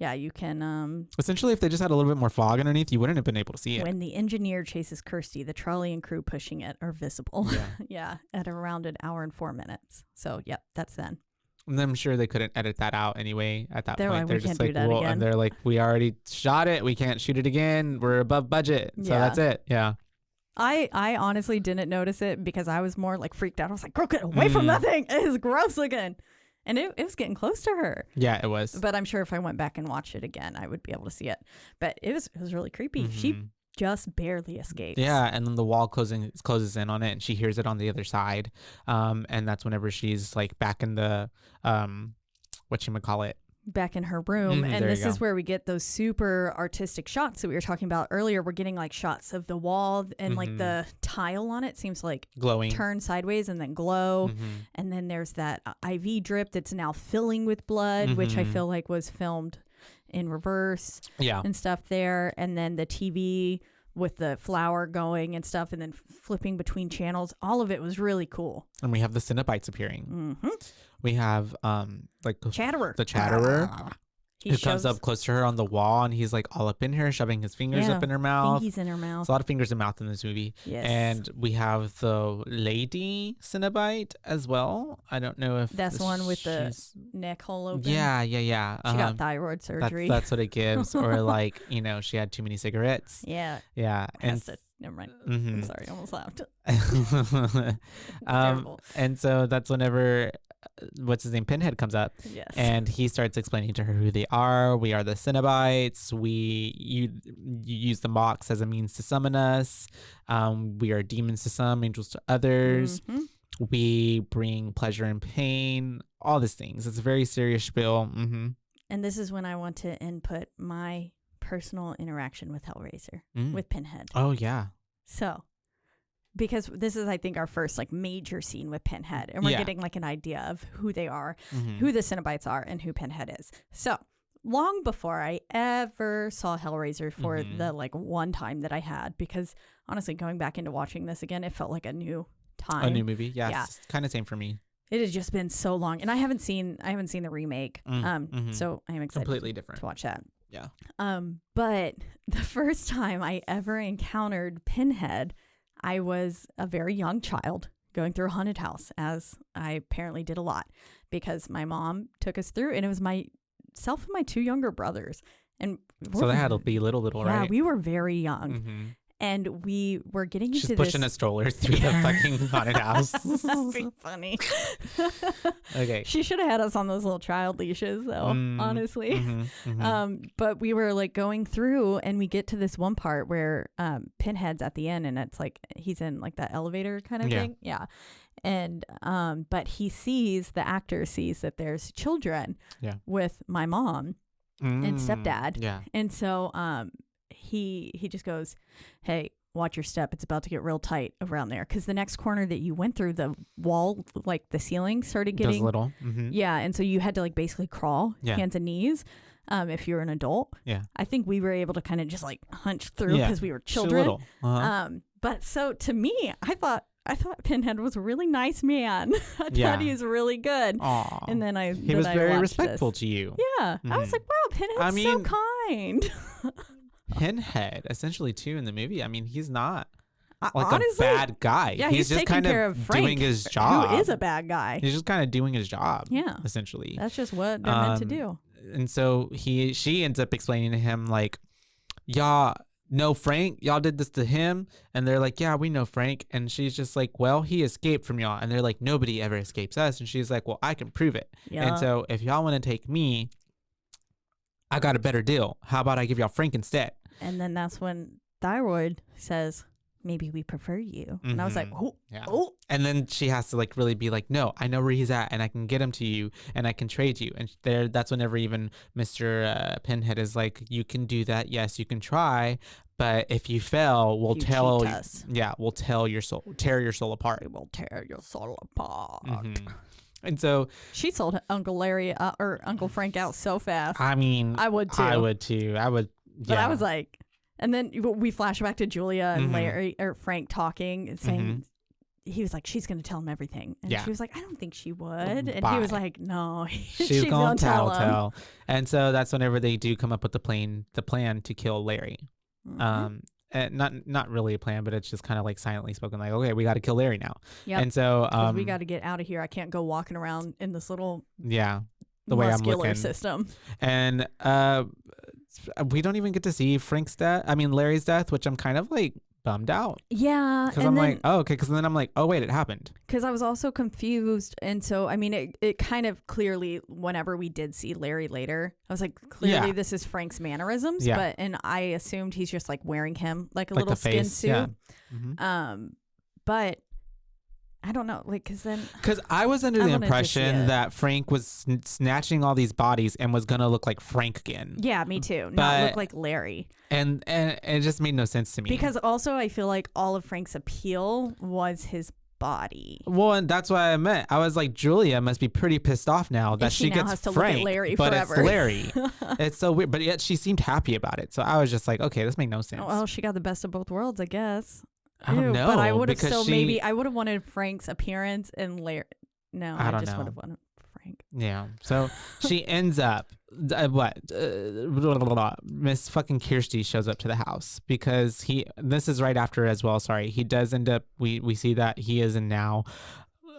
S2: Yeah, you can.
S1: Essentially, if they just had a little bit more fog underneath, you wouldn't have been able to see it.
S2: When the engineer chases Kirsty, the trolley and crew pushing it are visible. Yeah. Yeah, at around an hour and 4 minutes. So, yep, that's then.
S1: And I'm sure they couldn't edit that out anyway at that point. They're just like,
S2: well,
S1: and they're like, we already shot it. We can't shoot it again. We're above budget. So that's it. Yeah.
S2: I honestly didn't notice it because I was more like freaked out. I was like, girl, get away from that thing. It is gross looking. And it was getting close to her.
S1: Yeah, it was.
S2: But I'm sure if I went back and watched it again, I would be able to see it. But it was really creepy. She just barely escapes.
S1: Yeah, and then the wall closes in on it, and she hears it on the other side. And that's whenever she's like back in the whatchamacallit,
S2: back in her room. And this is where we get those super artistic shots that we were talking about earlier. We're getting like shots of the wall and like the tile on it seems like
S1: glowing,
S2: turn sideways and then glow. And then there's that IV drip that's now filling with blood, which I feel like was filmed in reverse and stuff there. And then the TV with the flower going and stuff and then flipping between channels. All of it was really cool.
S1: And we have the Cenobites appearing. We have like
S2: Chatterer.
S1: The Chatterer. He comes up close to her on the wall, and he's like all up in her, shoving his fingers up in her mouth.
S2: Fingies in her mouth.
S1: There's a lot of fingers and mouth in this movie.
S2: Yes.
S1: And we have the lady Cenobite as well. I don't know if
S2: that's the one with the neck hole open.
S1: Yeah.
S2: She got thyroid surgery.
S1: That's what it gives. Or like, she had too many cigarettes.
S2: Yeah.
S1: Yeah. And
S2: never mind. I'm sorry, I almost laughed.
S1: And so that's whenever what's his name, Pinhead, comes up.
S2: Yes.
S1: And he starts explaining to her who they are. We are the Cenobites. You use the Mox as a means to summon us. We are demons to some, angels to others. We bring pleasure and pain, all these things. It's a very serious spiel.
S2: And this is when I want to input my personal interaction with Hellraiser, with Pinhead.
S1: Oh, yeah.
S2: So, because this is, I think, our first like major scene with Pinhead, and we're getting like an idea of who they are, who the Cenobites are, and who Pinhead is. So, long before I ever saw Hellraiser for the like one time that I had, because honestly, going back into watching this again, it felt like a new time.
S1: A new movie. Yeah. It's kind of same for me.
S2: It has just been so long, and I haven't seen the remake. So I am excited
S1: completely different
S2: to watch that.
S1: Yeah.
S2: But the first time I ever encountered Pinhead, I was a very young child going through a haunted house, as I apparently did a lot, because my mom took us through, and it was myself and my two younger brothers. And
S1: so they had to be little, right?
S2: Yeah, we were very young. And we were getting into this.
S1: She's pushing a stroller through the fucking haunted house.
S2: That'd be funny.
S1: Okay.
S2: She should have had us on those little child leashes, though, honestly. But we were like going through, and we get to this one part where Pinhead's at the end, and it's like he's in like that elevator kind of thing. Yeah. And but the actor sees that there's children with my mom and stepdad.
S1: Yeah.
S2: And so he just goes, hey, watch your step. It's about to get real tight around there. Because the next corner that you went through, the wall, like the ceiling started getting...
S1: Does little.
S2: Yeah, and so you had to like basically crawl, hands and knees, if you're an adult.
S1: Yeah.
S2: I think we were able to kind of just like hunch through because we were children. But so to me, I thought Pinhead was a really nice man. I thought he was really good.
S1: Aww.
S2: And then
S1: he was very respectful to you.
S2: Yeah. I was like, wow, Pinhead's so kind.
S1: Pinhead, essentially, too, in the movie. I mean, he's not like honestly, a bad guy.
S2: Yeah,
S1: he's just kind of doing his job.
S2: Who is a bad guy?
S1: He's just kind of doing his job.
S2: Yeah,
S1: essentially.
S2: That's just what they're meant to do.
S1: And so she ends up explaining to him like, y'all know Frank? Y'all did this to him? And they're like, yeah, we know Frank. And she's just like, well, he escaped from y'all. And they're like, nobody ever escapes us. And she's like, well, I can prove it. Yeah. And so if y'all want to take me, I got a better deal. How about I give y'all Frank instead?
S2: And then that's when Thyroid says, maybe we prefer you. And I was like, oh.
S1: And then she has to like really be like, no, I know where he's at, and I can get him to you, and I can trade you. And that's whenever even Mr. Pinhead is like, you can do that. Yes, you can try. But if you fail, we'll tear your soul apart.
S2: We will tear your soul apart.
S1: And so
S2: she sold Uncle Larry or Uncle Frank out so fast.
S1: I mean,
S2: I would too. But I was like, and then we flash back to Julia and Larry or Frank talking and saying, he was like, she's going to tell him everything. And she was like, I don't think she would. And
S1: Bye.
S2: he was like, no,
S1: she's going to tell. And so that's whenever they do come up with the plan to kill Larry. And not really a plan, but it's just kind of like silently spoken, like, okay, we got to kill Larry now.
S2: Yep.
S1: And so
S2: we got to get out of here. I can't go walking around in this little
S1: the way I'm looking
S2: system.
S1: And we don't even get to see Larry's death, which I'm kind of like bummed out.
S2: Yeah.
S1: Because I'm like, oh, okay. Because then I'm like, oh, wait, it happened.
S2: Because I was also confused. And so, I mean, it kind of clearly, whenever we did see Larry later, I was like, clearly this is Frank's mannerisms. Yeah. And I assumed he's just like wearing him like a little skin suit. Yeah. Mm-hmm. But I don't know, like, because
S1: I was under the impression that Frank was snatching all these bodies and was gonna look like Frank again.
S2: Yeah, me too. Not look like Larry.
S1: And it just made no sense to me.
S2: Because also I feel like all of Frank's appeal was his body.
S1: Well, and that's what I meant. I was like, Julia must be pretty pissed off now that she gets has to Frank, look at Larry but forever. It's Larry. It's so weird, but yet she seemed happy about it. So I was just like, okay, this made no sense.
S2: Well, she got the best of both worlds, I guess.
S1: I don't know,
S2: but I would have still I would have wanted Frank's appearance and Larry. No, I just would have wanted Frank.
S1: Yeah. So she ends up Miss fucking Kirsty shows up to the house because this is right after as well. Sorry, he does end up. We see that he is in now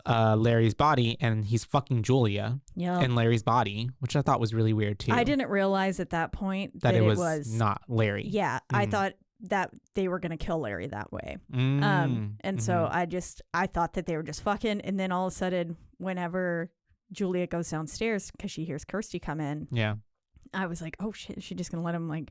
S1: Larry's body, and he's fucking Julia in Larry's body, which I thought was really weird too.
S2: I didn't realize at that point that it was
S1: not Larry.
S2: Yeah, I thought that they were gonna kill Larry that way. And so I thought that they were just fucking, and then all of a sudden, whenever Julia goes downstairs because she hears Kirsty come in, I was like, oh shit, is she just gonna let him like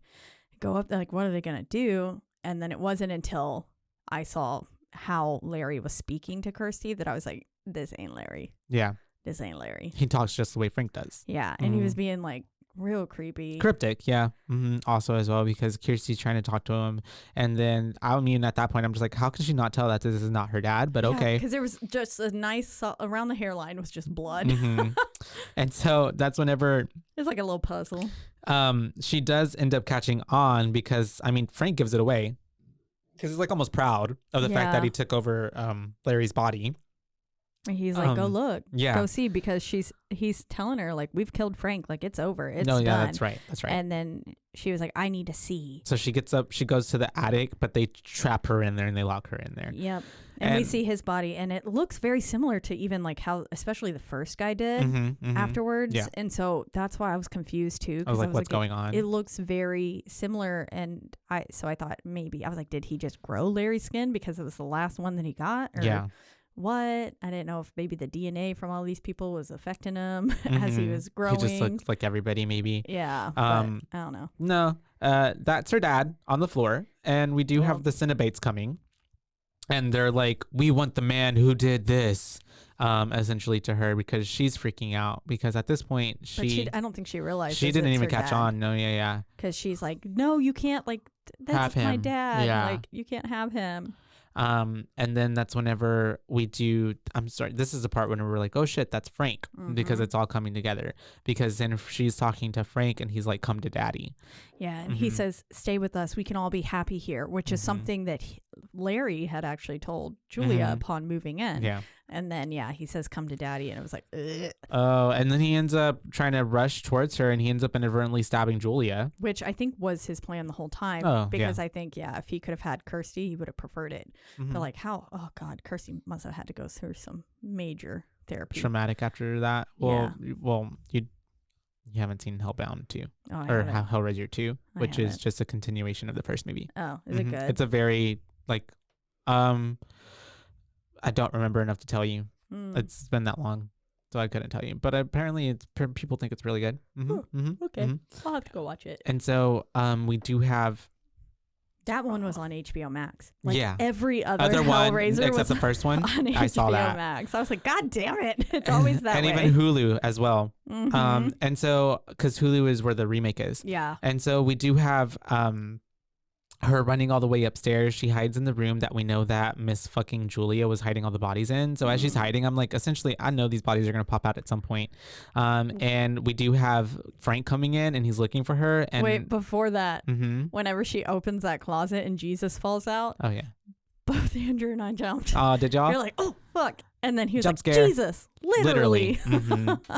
S2: go up there? Like, what are they gonna do? And then it wasn't until I saw how Larry was speaking to Kirsty that I was like, this ain't Larry.
S1: Yeah,
S2: this ain't Larry.
S1: He talks just the way Frank does.
S2: Yeah, and he was being like real creepy,
S1: cryptic. Also as well, because Kirsty's trying to talk to him, and then at that point I'm just like, how could she not tell that this is not her dad? But okay,
S2: because there was just a nice around the hairline was just blood.
S1: And so that's whenever
S2: it's like a little puzzle.
S1: She does end up catching on because Frank gives it away because he's like almost proud of the fact that he took over Larry's body.
S2: He's like, go look, go see, because he's telling her like, we've killed Frank, like it's over, it's done.
S1: That's right.
S2: And then she was like, I need to see.
S1: So she gets up, she goes to the attic, but they trap her in there and they lock her in there.
S2: Yep. And we see his body, and it looks very similar to even like how, especially the first guy did afterwards. Yeah. And so that's why I was confused too.
S1: I was like, what's going on?
S2: It looks very similar, and I thought maybe I was like, did he just grow Larry's skin because it was the last one that he got? Or what? I didn't know if maybe the DNA from all these people was affecting him as he was growing.
S1: He just looked like everybody, maybe.
S2: Yeah. But I don't know.
S1: No. That's her dad on the floor, and we do have the Cenobites coming, and they're like, we want the man who did this, essentially to her, because she's freaking out, because at this point
S2: I don't think she realized
S1: she didn't even catch on. No.
S2: Because she's like, no, you can't, like, that's my dad.
S1: Yeah.
S2: Like, you can't have him.
S1: And then that's whenever this is the part when we're like, oh shit, that's Frank, because it's all coming together, because then she's talking to Frank and he's like, come to daddy.
S2: Yeah. And he says, stay with us, we can all be happy here, which is something that Larry had actually told Julia upon moving in. Yeah. And then, he says, come to daddy. And it was like, ugh.
S1: Oh, and then he ends up trying to rush towards her, and he ends up inadvertently stabbing Julia.
S2: Which I think was his plan the whole time. Oh, because I think, if he could have had Kirsty, he would have preferred it. But like, how? Oh, God, Kirsty must have had to go through some major therapy.
S1: Traumatic after that. Well, you haven't seen Hellbound 2 or Hellraiser 2, which is just a continuation of the first movie.
S2: Oh, is it good?
S1: It's a very, like, I don't remember enough to tell you. It's been that long, so I couldn't tell you. But apparently, people think it's really good.
S2: Okay, I'll have to go watch it.
S1: And so, we do have.
S2: That one was on HBO Max. Like every other Hellraiser
S1: one, except the first one.
S2: On HBO
S1: I saw that.
S2: Max. I was like, God damn it! It's always that
S1: and
S2: way.
S1: And even Hulu as well. And so, because Hulu is where the remake is.
S2: Yeah.
S1: And so we do have her running all the way upstairs. She hides in the room that we know that Miss fucking Julia was hiding all the bodies in. So as she's hiding, I'm like, essentially, I know these bodies are going to pop out at some point. And we do have Frank coming in, and he's looking for her. And
S2: wait, before that, whenever she opens that closet and Jesus falls out.
S1: Oh, yeah.
S2: both Andrew and I jumped.
S1: Oh, did y'all?
S2: You're like, oh, fuck. And then he was
S1: Jump
S2: like,
S1: scare.
S2: Jesus, literally.
S1: Mm-hmm.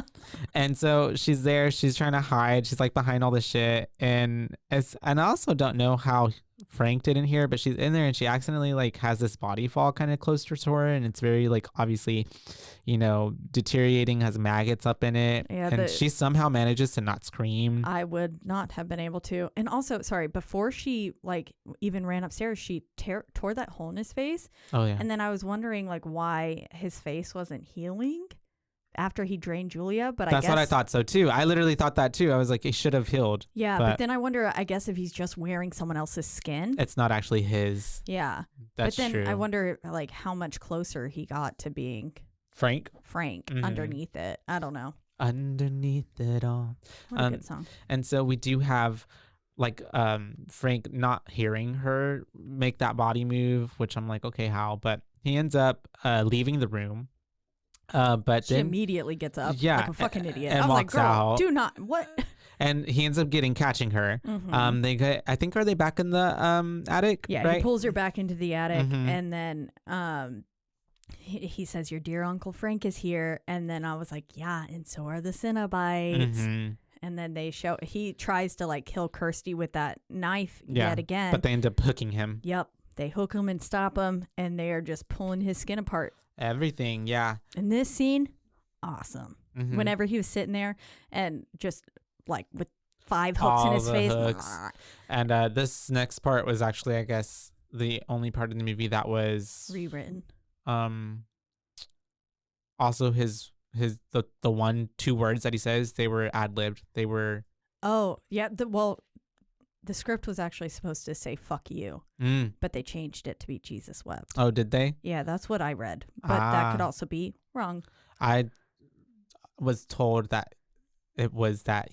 S1: And so she's there. She's trying to hide. She's like behind all the shit. And I also don't know how Frank didn't hear, but she's in there and she accidentally like has this body fall kind of close to her. And it's very like obviously, deteriorating, has maggots up in it. Yeah, and she somehow manages to not scream.
S2: I would not have been able to. And also, sorry, before she like even ran upstairs, she tore that hole in his face.
S1: Oh, yeah.
S2: And then I was wondering like why his face wasn't healing after he drained Julia, but
S1: that's what I thought so too. I literally thought that too. I was like, it should have healed.
S2: Yeah, but then I wonder, I guess if he's just wearing someone else's skin.
S1: It's not actually his.
S2: Yeah.
S1: That's
S2: true. But then
S1: true.
S2: I wonder like how much closer he got to being
S1: Frank
S2: underneath it. I don't know.
S1: Underneath it all.
S2: What a good song.
S1: And so we do have like Frank not hearing her make that body move, which I'm like, okay, how? But he ends up leaving the room. But
S2: she
S1: then
S2: immediately gets up,
S1: yeah,
S2: like a fucking idiot.
S1: And
S2: I was
S1: walks
S2: like, girl,
S1: out.
S2: do not what.
S1: And he ends up catching her. Mm-hmm. I think, are they back in the attic?
S2: Yeah,
S1: right?
S2: He pulls her back into the attic, mm-hmm. and then he says, "Your dear Uncle Frank is here." And then I was like, "Yeah, and so are the Cenobites." Mm-hmm. And then he tries to like kill Kirsty with that knife yet again,
S1: but they end up hooking him.
S2: Yep, they hook him and stop him, and they are just pulling his skin apart.
S1: Everything, yeah.
S2: And this scene, awesome. Mm-hmm. Whenever he was sitting there and just like with 5 hooks in his face.
S1: And this next part was actually, I guess, the only part of the movie that was
S2: rewritten.
S1: Also the 1-2 words that he says, they were ad-libbed. They were.
S2: Oh yeah. The script was actually supposed to say "fuck you," but they changed it to be "Jesus wept."
S1: Oh, did they?
S2: Yeah, that's what I read, but that could also be wrong.
S1: I was told that it was that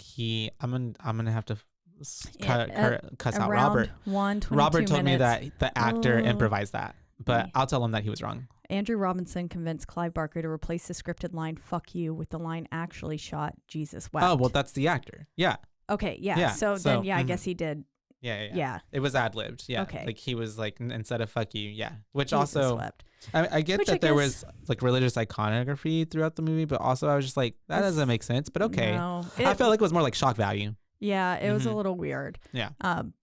S1: I'm gonna have to cuss out Robert. Robert told me that the actor improvised that, but I'll tell him that he was wrong.
S2: Andrew Robinson convinced Clive Barker to replace the scripted line "fuck you" with the line actually shot "Jesus wept."
S1: Oh, well, that's the actor. Yeah.
S2: Okay, yeah. So then, I guess he did.
S1: Yeah. It was ad-libbed. Yeah.
S2: Okay.
S1: Like he was like, instead of "fuck you," yeah. Which
S2: Jesus
S1: also,
S2: wept.
S1: I get that there was like religious iconography throughout the movie, but also I was just like, that doesn't make sense. But okay. No, I felt like it was more like shock value.
S2: Yeah, it was a little weird.
S1: Yeah.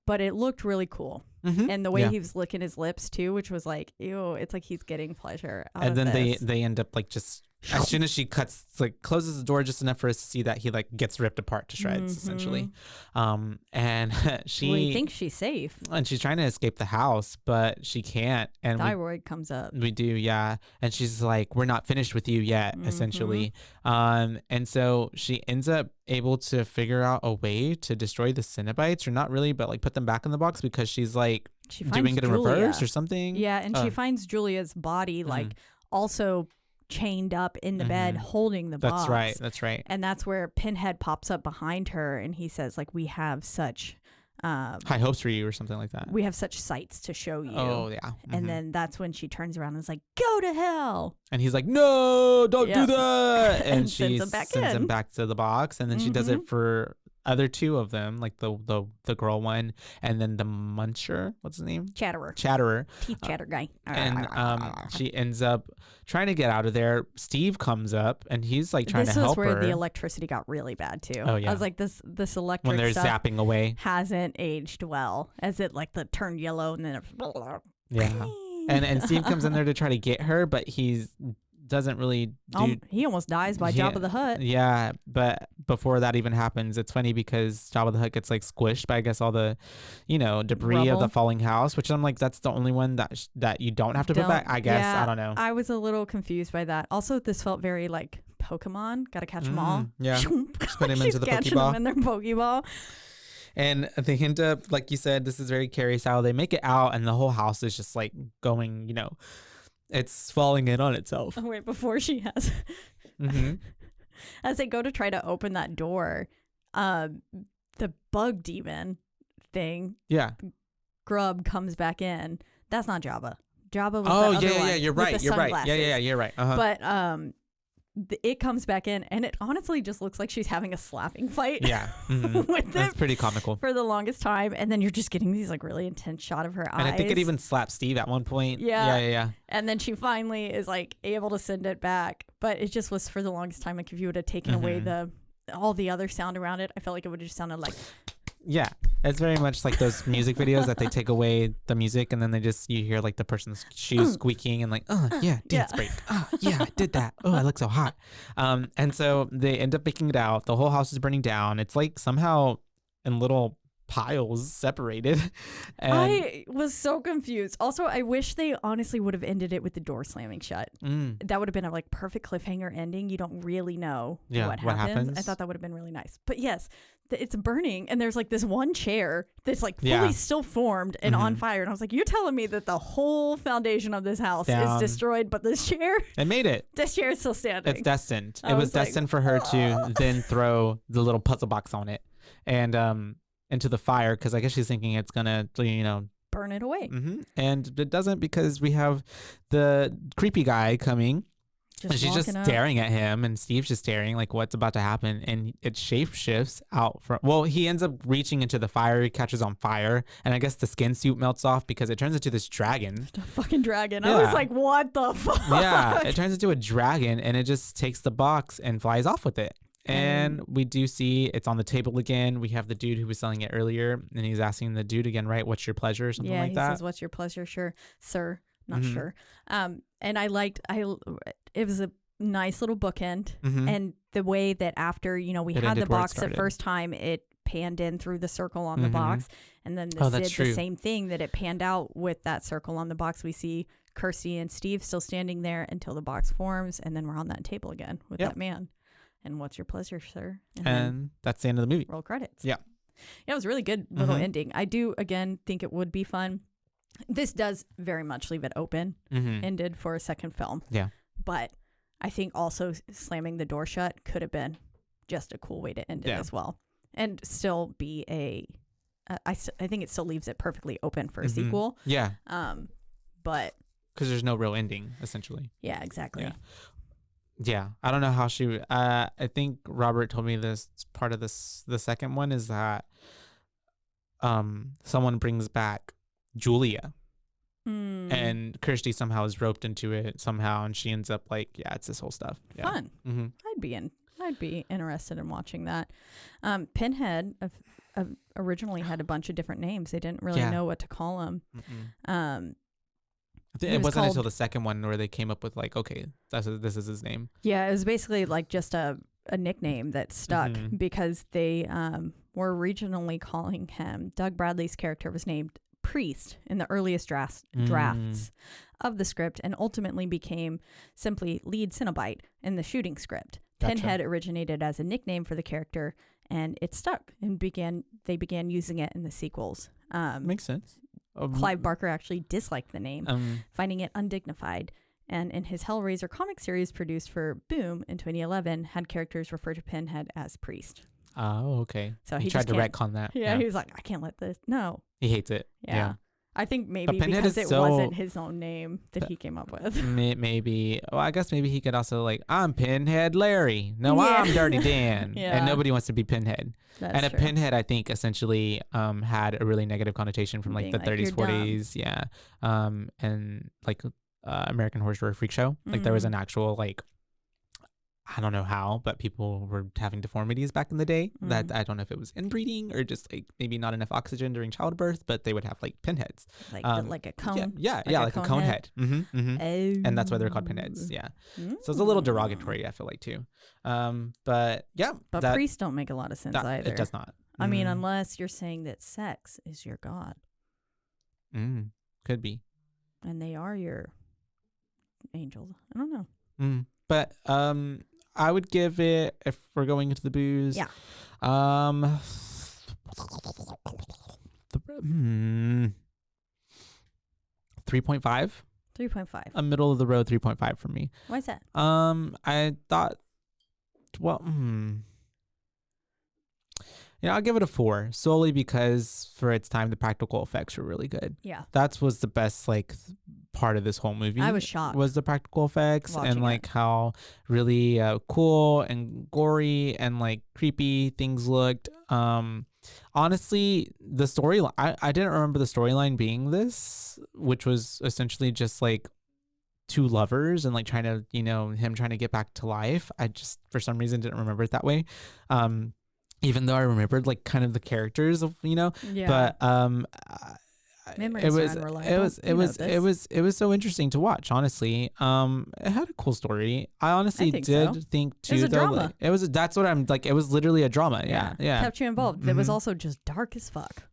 S2: But it looked really cool. Mm-hmm. And the way he was licking his lips too, which was like, ew, it's like he's getting pleasure out of this.
S1: And then they end up like just as soon as she closes the door just enough for us to see that he like gets ripped apart to shreds, essentially. And
S2: we think she's safe.
S1: And she's trying to escape the house, but she can't. And
S2: thyroid comes up.
S1: We do, yeah. And she's like, we're not finished with you yet, essentially. And so she ends up able to figure out a way to destroy the Cenobites, or not really, but like put them back in the box, because she's like doing it in reverse or something.
S2: Yeah, and she finds Julia's body like also chained up in the bed holding the box.
S1: That's right.
S2: And that's where Pinhead pops up behind her, and he says like, we have such
S1: high hopes for you, or something like that.
S2: We have such sights to show you.
S1: Oh yeah.
S2: And then that's when she turns around and is like, go to hell.
S1: And he's like, no, don't do that. And she sends him back to the box, and then she does it for other 2 of them, like the girl one, and then the muncher, what's his name? Chatterer.
S2: Teeth chatter guy.
S1: And she ends up trying to get out of there. Steve comes up, and he's like trying to help her.
S2: This was where the electricity got really bad too.
S1: Oh yeah.
S2: I was like, this electric
S1: when they're
S2: stuff
S1: zapping away
S2: hasn't aged well, as it like turned yellow and then
S1: yeah. And Steve comes in there to try to get her, but he's doesn't really do.
S2: He almost dies by Jabba the Hutt.
S1: Yeah, but before that even happens, it's funny because Jabba the Hutt gets like squished by, I guess, all the, debris
S2: rubble
S1: of the falling house, which I'm like, that's the only one that you don't have to put back, I guess.
S2: Yeah,
S1: I don't know.
S2: I was a little confused by that. Also, this felt very like Pokemon. Gotta catch them all.
S1: Yeah. Just put him into the Pokeball.
S2: Them in their Pokeball.
S1: And they end up, like you said, this is very Carrie style. They make it out, and the whole house is just like going, it's falling in on itself.
S2: Oh, wait, before she has. As they go to try to open that door, the bug demon thing.
S1: Yeah.
S2: Grub comes back in. That's not Jabba. Jabba was
S1: the other one. You're right. Yeah, you're right. Uh-huh.
S2: But it comes back in, and it honestly just looks like she's having a slapping fight.
S1: Yeah. Mm-hmm. That's pretty comical.
S2: For the longest time. And then you're just getting these like really intense shot of her eyes.
S1: And I think it even slapped Steve at one point.
S2: Yeah. And then she finally is like able to send it back. But it just was for the longest time. Like if you would have taken away all the other sound around it, I felt like it would have just sounded like.
S1: Yeah, it's very much like those music videos that they take away the music and then you hear like the person's shoes squeaking and like, oh yeah, dance break. Oh yeah, I did that. Oh, I look so hot. And so they end up making it out. The whole house is burning down. It's like somehow in little piles separated. And
S2: I was so confused. Also, I wish they honestly would have ended it with the door slamming shut. That would have been a like perfect cliffhanger ending. You don't really know what happens. I thought that would have been really nice. But yes, it's burning and there's like this one chair that's like fully still formed and on fire. And I was like, you're telling me that the whole foundation of this house is destroyed, but this chair,
S1: it made it.
S2: This chair is still standing.
S1: It's destined. It was destined for her to then throw the little puzzle box on it and into the fire, because I guess she's thinking it's gonna
S2: burn it away.
S1: And it doesn't, because we have the creepy guy coming. And she's just staring at him, and Steve's just staring like what's about to happen, and it shapeshifts out from. Well, he ends up reaching into the fire, he catches on fire, and I guess the skin suit melts off because it turns into this dragon.
S2: A fucking dragon. Yeah. I was like, what the fuck?
S1: Yeah, it turns into a dragon, and it just takes the box and flies off with it. And we do see it's on the table again. We have the dude who was selling it earlier, and he's asking the dude again, right? What's your pleasure? Or something like that. Yeah, he says,
S2: "What's your pleasure?" Sure, sir. Not sure. And it was a nice little bookend, and the way that after we had the box the first time, it panned in through the circle on the box, and then this did the same thing that it panned out with that circle on the box. We see Kirsty and Steve still standing there until the box forms, and then we're on that table again with that man. And what's your pleasure, sir?
S1: And that's the end of the movie.
S2: Roll credits.
S1: Yeah.
S2: Yeah, it was a really good little ending. I do, again, think it would be fun. This does very much leave it open-ended for a second film. Yeah. But I think also slamming the door shut could have been just a cool way to end it as well. And still be I think it still leaves it perfectly open for a sequel.
S1: Yeah.
S2: But.
S1: Because there's no real ending, essentially.
S2: Yeah, exactly.
S1: Yeah, I don't know how she. I think Robert told me this part of this. The second one is that, someone brings back Julia, and Kirsty somehow is roped into it somehow, and she ends up like, it's this whole stuff. Yeah.
S2: Fun. I'd be interested in watching that. Pinhead originally had a bunch of different names. They didn't really know what to call him.
S1: It wasn't until the second one where they came up with like, okay, this is his name.
S2: Yeah, it was basically like just a nickname that stuck because they were originally calling him. Doug Bradley's character was named Priest in the earliest drafts of the script, and ultimately became simply Lead Cenobite in the shooting script. Gotcha. Pinhead originated as a nickname for the character, and it stuck, and they began using it in the sequels.
S1: Makes sense.
S2: Clive Barker actually disliked the name, finding it undignified, and in his Hellraiser comic series produced for Boom in 2011, had characters refer to Pinhead as Priest.
S1: Oh, okay. So he tried to retcon that.
S2: Yeah, he was like, I can't let this. No.
S1: He hates it. Yeah.
S2: I think maybe because it wasn't his own name that he came up with.
S1: Maybe. Well, I guess maybe he could also like, I'm Pinhead Larry. No, I'm Dirty Dan. And nobody wants to be Pinhead. That's true. A Pinhead, I think, essentially had a really negative connotation from like the 30s, 40s. Dumb. Yeah. And like American Horror Story Freak Show. Like there was an actual like, I don't know how, but people were having deformities back in the day. That I don't know if it was inbreeding or just like maybe not enough oxygen during childbirth, but they would have like pinheads,
S2: like a cone.
S1: Yeah, like a cone head. And that's why they're called pinheads. Yeah, so it's a little derogatory, I feel like too. But
S2: priests don't make a lot of sense either.
S1: It does not.
S2: I mean, unless you're saying that sex is your god.
S1: Could be.
S2: And they are your angels. I don't know.
S1: But I would give it, if we're going into the booze, 3.5.
S2: 3.5.
S1: A middle of the road 3.5 for me.
S2: Why is that?
S1: I thought, I'll give it a 4 solely because for its time the practical effects were really good.
S2: Yeah,
S1: that was the best like part of this whole movie.
S2: I was shocked.
S1: Was the practical effects and like how really cool and gory and like creepy things looked. Honestly, the storyline, I didn't remember the storyline being this, which was essentially just like two lovers and like trying to, him trying to get back to life. I just for some reason didn't remember it that way. Even though I remembered like kind of the characters of, but it was so interesting to watch, honestly. It had a cool story. I honestly think too,
S2: it was a drama.
S1: That's what I'm like, it was literally a drama. Yeah.
S2: Kept you involved. It was also just dark as fuck.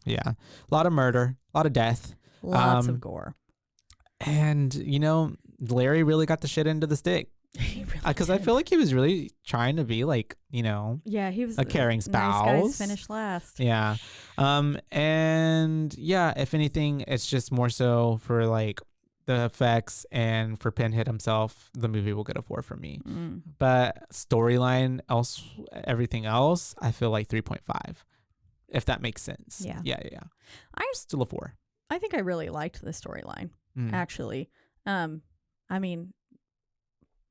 S1: Yeah. A lot of murder, a lot of death,
S2: lots of gore.
S1: And Larry really got the shit into the stick. Because I feel like he was really trying to be like, he was a caring spouse.
S2: Nice guys finish last.
S1: Yeah. And yeah, if anything, it's just more so for like the effects and for Pinhead himself, the movie will get a 4 from me. But storyline, everything else, I feel like 3.5, if that makes sense. Yeah. I'm still a 4.
S2: I think I really liked the storyline, actually. I mean,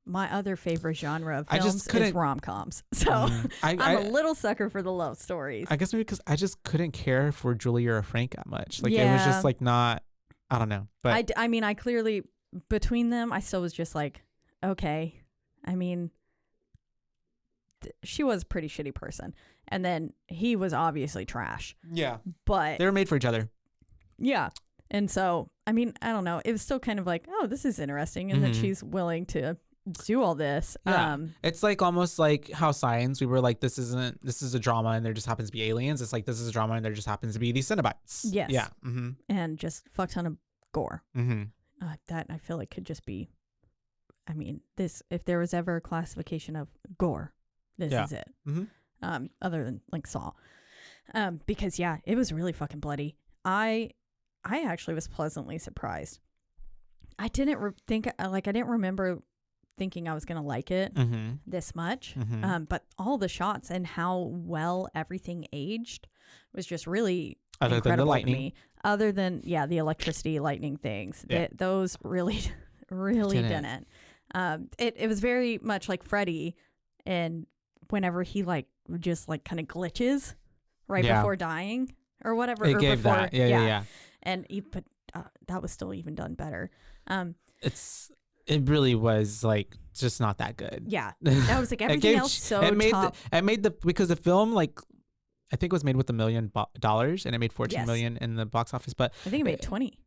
S2: my other favorite genre of films is rom-coms. So I'm a little sucker for the love stories.
S1: I guess maybe because I just couldn't care for Julia or Frank that much. Like, it was just like not, I don't know. But
S2: I mean, I clearly, between them, I still was just like, okay. I mean, she was a pretty shitty person. And then he was obviously trash.
S1: Yeah.
S2: But
S1: they were made for each other.
S2: Yeah. And so, I mean, I don't know. It was still kind of like, oh, this is interesting. And that she's willing to do all this.
S1: Yeah. It's like almost like how Science, we were like, this is a drama and there just happens to be aliens. It's like, this is a drama and there just happens to be these Cenobites.
S2: Yes.
S1: Yeah.
S2: And just fuck ton of gore. That I feel like could just be, I mean, this, if there was ever a classification of gore, this is it. Other than like Saw. Because it was really fucking bloody. I actually was pleasantly surprised. I didn't I didn't remember thinking I was going to like it this much. But all the shots and how well everything aged was just really incredible to me. Other than, the electricity, lightning things. Those really, really didn't. It was very much like Freddy, and whenever he like just like kind of glitches right before dying or whatever.
S1: It gave before, that. Yeah.
S2: And but that was still even done better.
S1: It really was like just not that good.
S2: Yeah, that was like everything else. So
S1: it made because the film, like, I think it was made with $1 million and it made 14 million in the box office. But
S2: I think it made 20,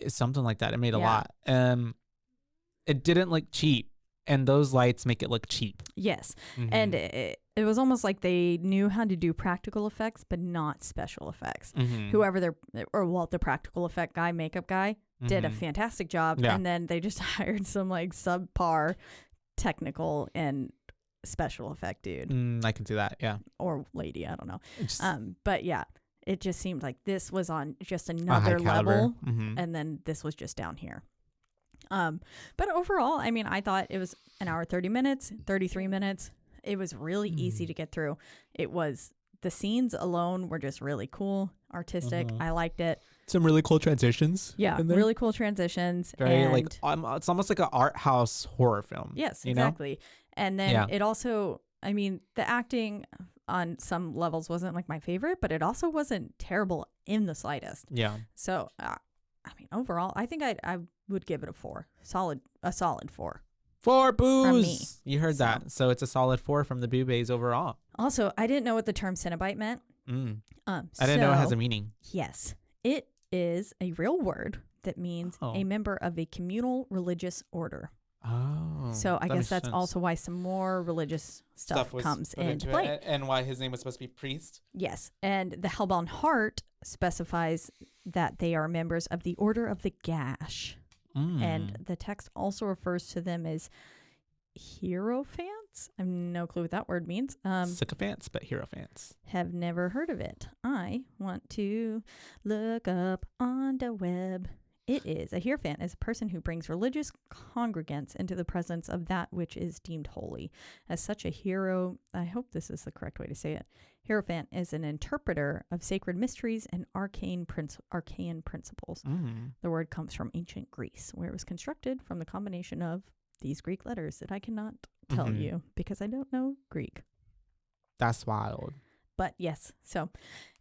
S1: something like that. It made a lot. It didn't look cheap, and those lights make it look cheap.
S2: Yes, and it was almost like they knew how to do practical effects, but not special effects. Whoever the practical effect guy, makeup guy, did a fantastic job. Yeah. And then they just hired some like subpar technical and special effect dude.
S1: I can see that. Yeah.
S2: Or lady. I don't know. But yeah, it just seemed like this was on just another level. And then this was just down here. But overall, I mean, I thought it was an hour, 30 minutes, 33 minutes. It was really easy to get through. The scenes alone were just really cool, artistic. I liked it.
S1: Some really cool transitions.
S2: Yeah, really cool transitions.
S1: Very like it's almost like an art house horror film.
S2: Yes, exactly. And then it also, I mean, the acting on some levels wasn't like my favorite, but it also wasn't terrible in the slightest.
S1: Yeah.
S2: So, I mean, overall, I think I would give it a 4. A solid 4.
S1: 4 boos. You heard that. So it's a solid 4 from the BooBaes overall.
S2: Also, I didn't know what the term Cenobite meant.
S1: I didn't know it has a meaning.
S2: Yes. It is a real word that means a member of a communal religious order.
S1: Oh.
S2: So I guess that's also why some more religious stuff comes into play.
S1: And why his name was supposed to be priest.
S2: Yes. And the Hellbound Heart specifies that they are members of the Order of the Gash. And the text also refers to them as hierophants. I have no clue what that word means.
S1: Sycophants, but hierophants.
S2: Have never heard of it. I want to look up on the web It is. A hierophant is a person who brings religious congregants into the presence of that which is deemed holy. As such, I hope this is the correct way to say it. Hierophant is an interpreter of sacred mysteries and arcane principles. The word comes from ancient Greece, where it was constructed from the combination of these Greek letters that I cannot tell you because I don't know Greek.
S1: That's wild.
S2: But yes, so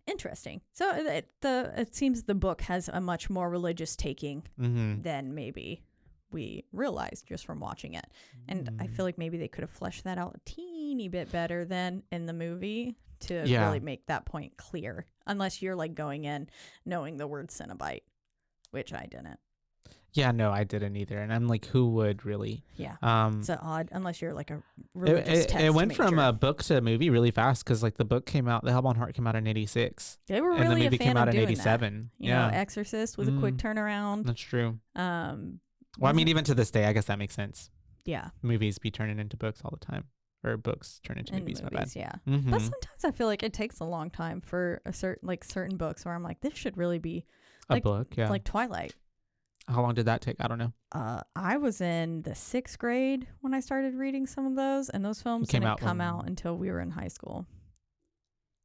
S2: interesting. So it seems the book has a much more religious taking than maybe we realized just from watching it. And I feel like maybe they could have fleshed that out a teeny bit better than in the movie to really make that point clear. Unless you're like going in knowing the word Cenobite, which I didn't.
S1: Yeah, no, I didn't either. And I'm like, who would really?
S2: Yeah. It's odd, unless you're like a religious text
S1: It went
S2: major.
S1: from a book to a movie really fast because like the book came out, The Hellbound Heart came out in 86.
S2: They were really
S1: and the movie
S2: a fan
S1: came out
S2: of
S1: in
S2: doing
S1: 87.
S2: That. You know, Exorcist was a quick turnaround.
S1: That's true. Well, I mean, even to this day, I guess that makes sense.
S2: Yeah.
S1: Movies be turning into books all the time. Or books turn into movies, my bad.
S2: Yeah. But sometimes I feel like it takes a long time for certain books where I'm like, this should really be
S1: a book, yeah.
S2: Like Twilight.
S1: How long did that take? I don't know.
S2: I was in the 6th grade when I started reading some of those, and those films didn't come out until we were in high school.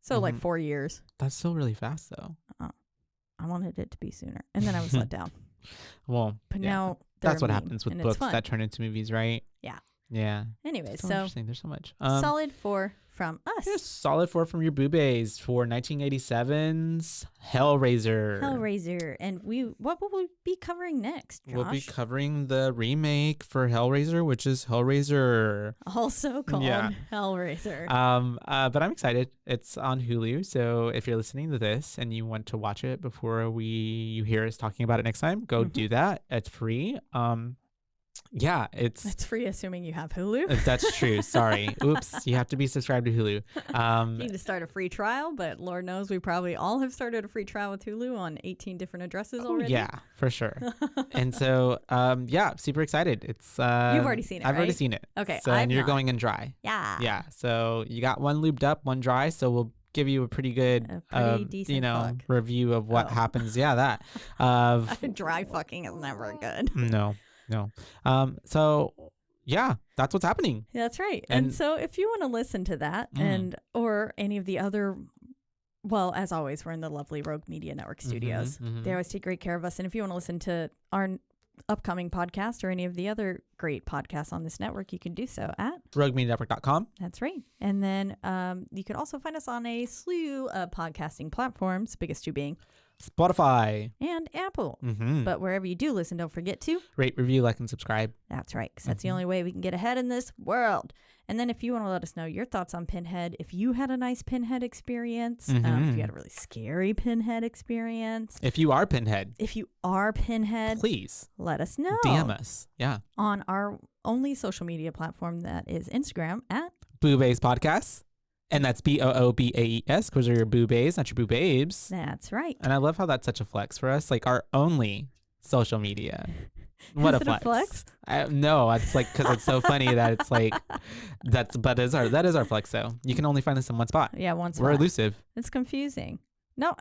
S2: So like 4 years.
S1: That's still really fast, though.
S2: I wanted it to be sooner, and then I was let down.
S1: Well,
S2: but now
S1: that's what happens with books that turn into movies, right?
S2: Yeah.
S1: Yeah.
S2: Anyways,
S1: so interesting. There's so much.
S2: Solid 4 from us.
S1: Yeah, solid 4 from your BooBaes for 1987's Hellraiser.
S2: Hellraiser. And what will we be covering next, Josh?
S1: We'll be covering the remake for Hellraiser, which is Hellraiser.
S2: Also called Hellraiser.
S1: But I'm excited. It's on Hulu. So if you're listening to this and you want to watch it before you hear us talking about it next time, go do that. It's free. Yeah, it's
S2: free, assuming you have Hulu.
S1: That's true. Sorry. Oops. You have to be subscribed to Hulu.
S2: You need to start a free trial, but Lord knows we probably all have started a free trial with Hulu on 18 different addresses already.
S1: Yeah, for sure. And so, super excited. It's
S2: you've already seen it.
S1: I've
S2: right?
S1: already seen it.
S2: Okay.
S1: So, and you're going in dry.
S2: Yeah.
S1: Yeah. So you got one lubed up, one dry. So we'll give you a pretty good,
S2: decent
S1: review of what happens. Yeah, that.
S2: Dry fucking is never good.
S1: No. So yeah, that's what's happening.
S2: That's right. And so if you want to listen to that or any of the other, well, as always, we're in the lovely Rogue Media Network studios. They always take great care of us. And if you want to listen to our upcoming podcast or any of the other great podcasts on this network, you can do so at
S1: roguemedianetwork.com.
S2: That's right. And then you can also find us on a slew of podcasting platforms, biggest two being
S1: Spotify
S2: and Apple. But wherever you do listen, don't forget to
S1: rate, review, like, and subscribe.
S2: That's right, because that's the only way we can get ahead in this world. And then if you want to let us know your thoughts on Pinhead, if you had a nice Pinhead experience, if you had a really scary Pinhead experience.
S1: If you are Pinhead,
S2: please let us know.
S1: DM us. Yeah.
S2: On our only social media platform, that is Instagram at
S1: BooBaes Podcast. And that's BOOBAES, because they're your BooBaes, not your BooBabes.
S2: That's right.
S1: And I love how that's such a flex for us, like our only social media. What
S2: is
S1: a flex!
S2: A flex?
S1: No, it's like because it's so funny that it's like that is our flex. So you can only find us in one spot.
S2: Yeah, one spot.
S1: We're elusive.
S2: It's confusing. No,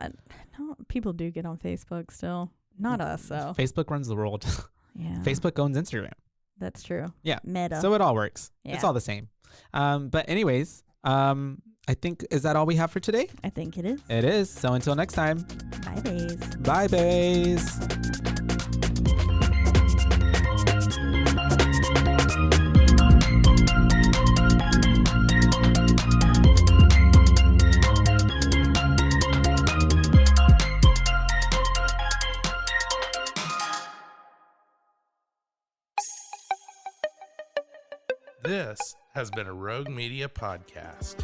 S2: people do get on Facebook still. Not us though.
S1: Facebook runs the world.
S2: Yeah.
S1: Facebook owns Instagram.
S2: That's true.
S1: Yeah.
S2: Meta.
S1: So it all works.
S2: Yeah.
S1: It's all the same. But anyways. I think, is that all we have for today?
S2: I think it is.
S1: It is. So until next time.
S2: Bye, bays.
S1: Bye, bays.
S3: This has been a Rogue Media podcast.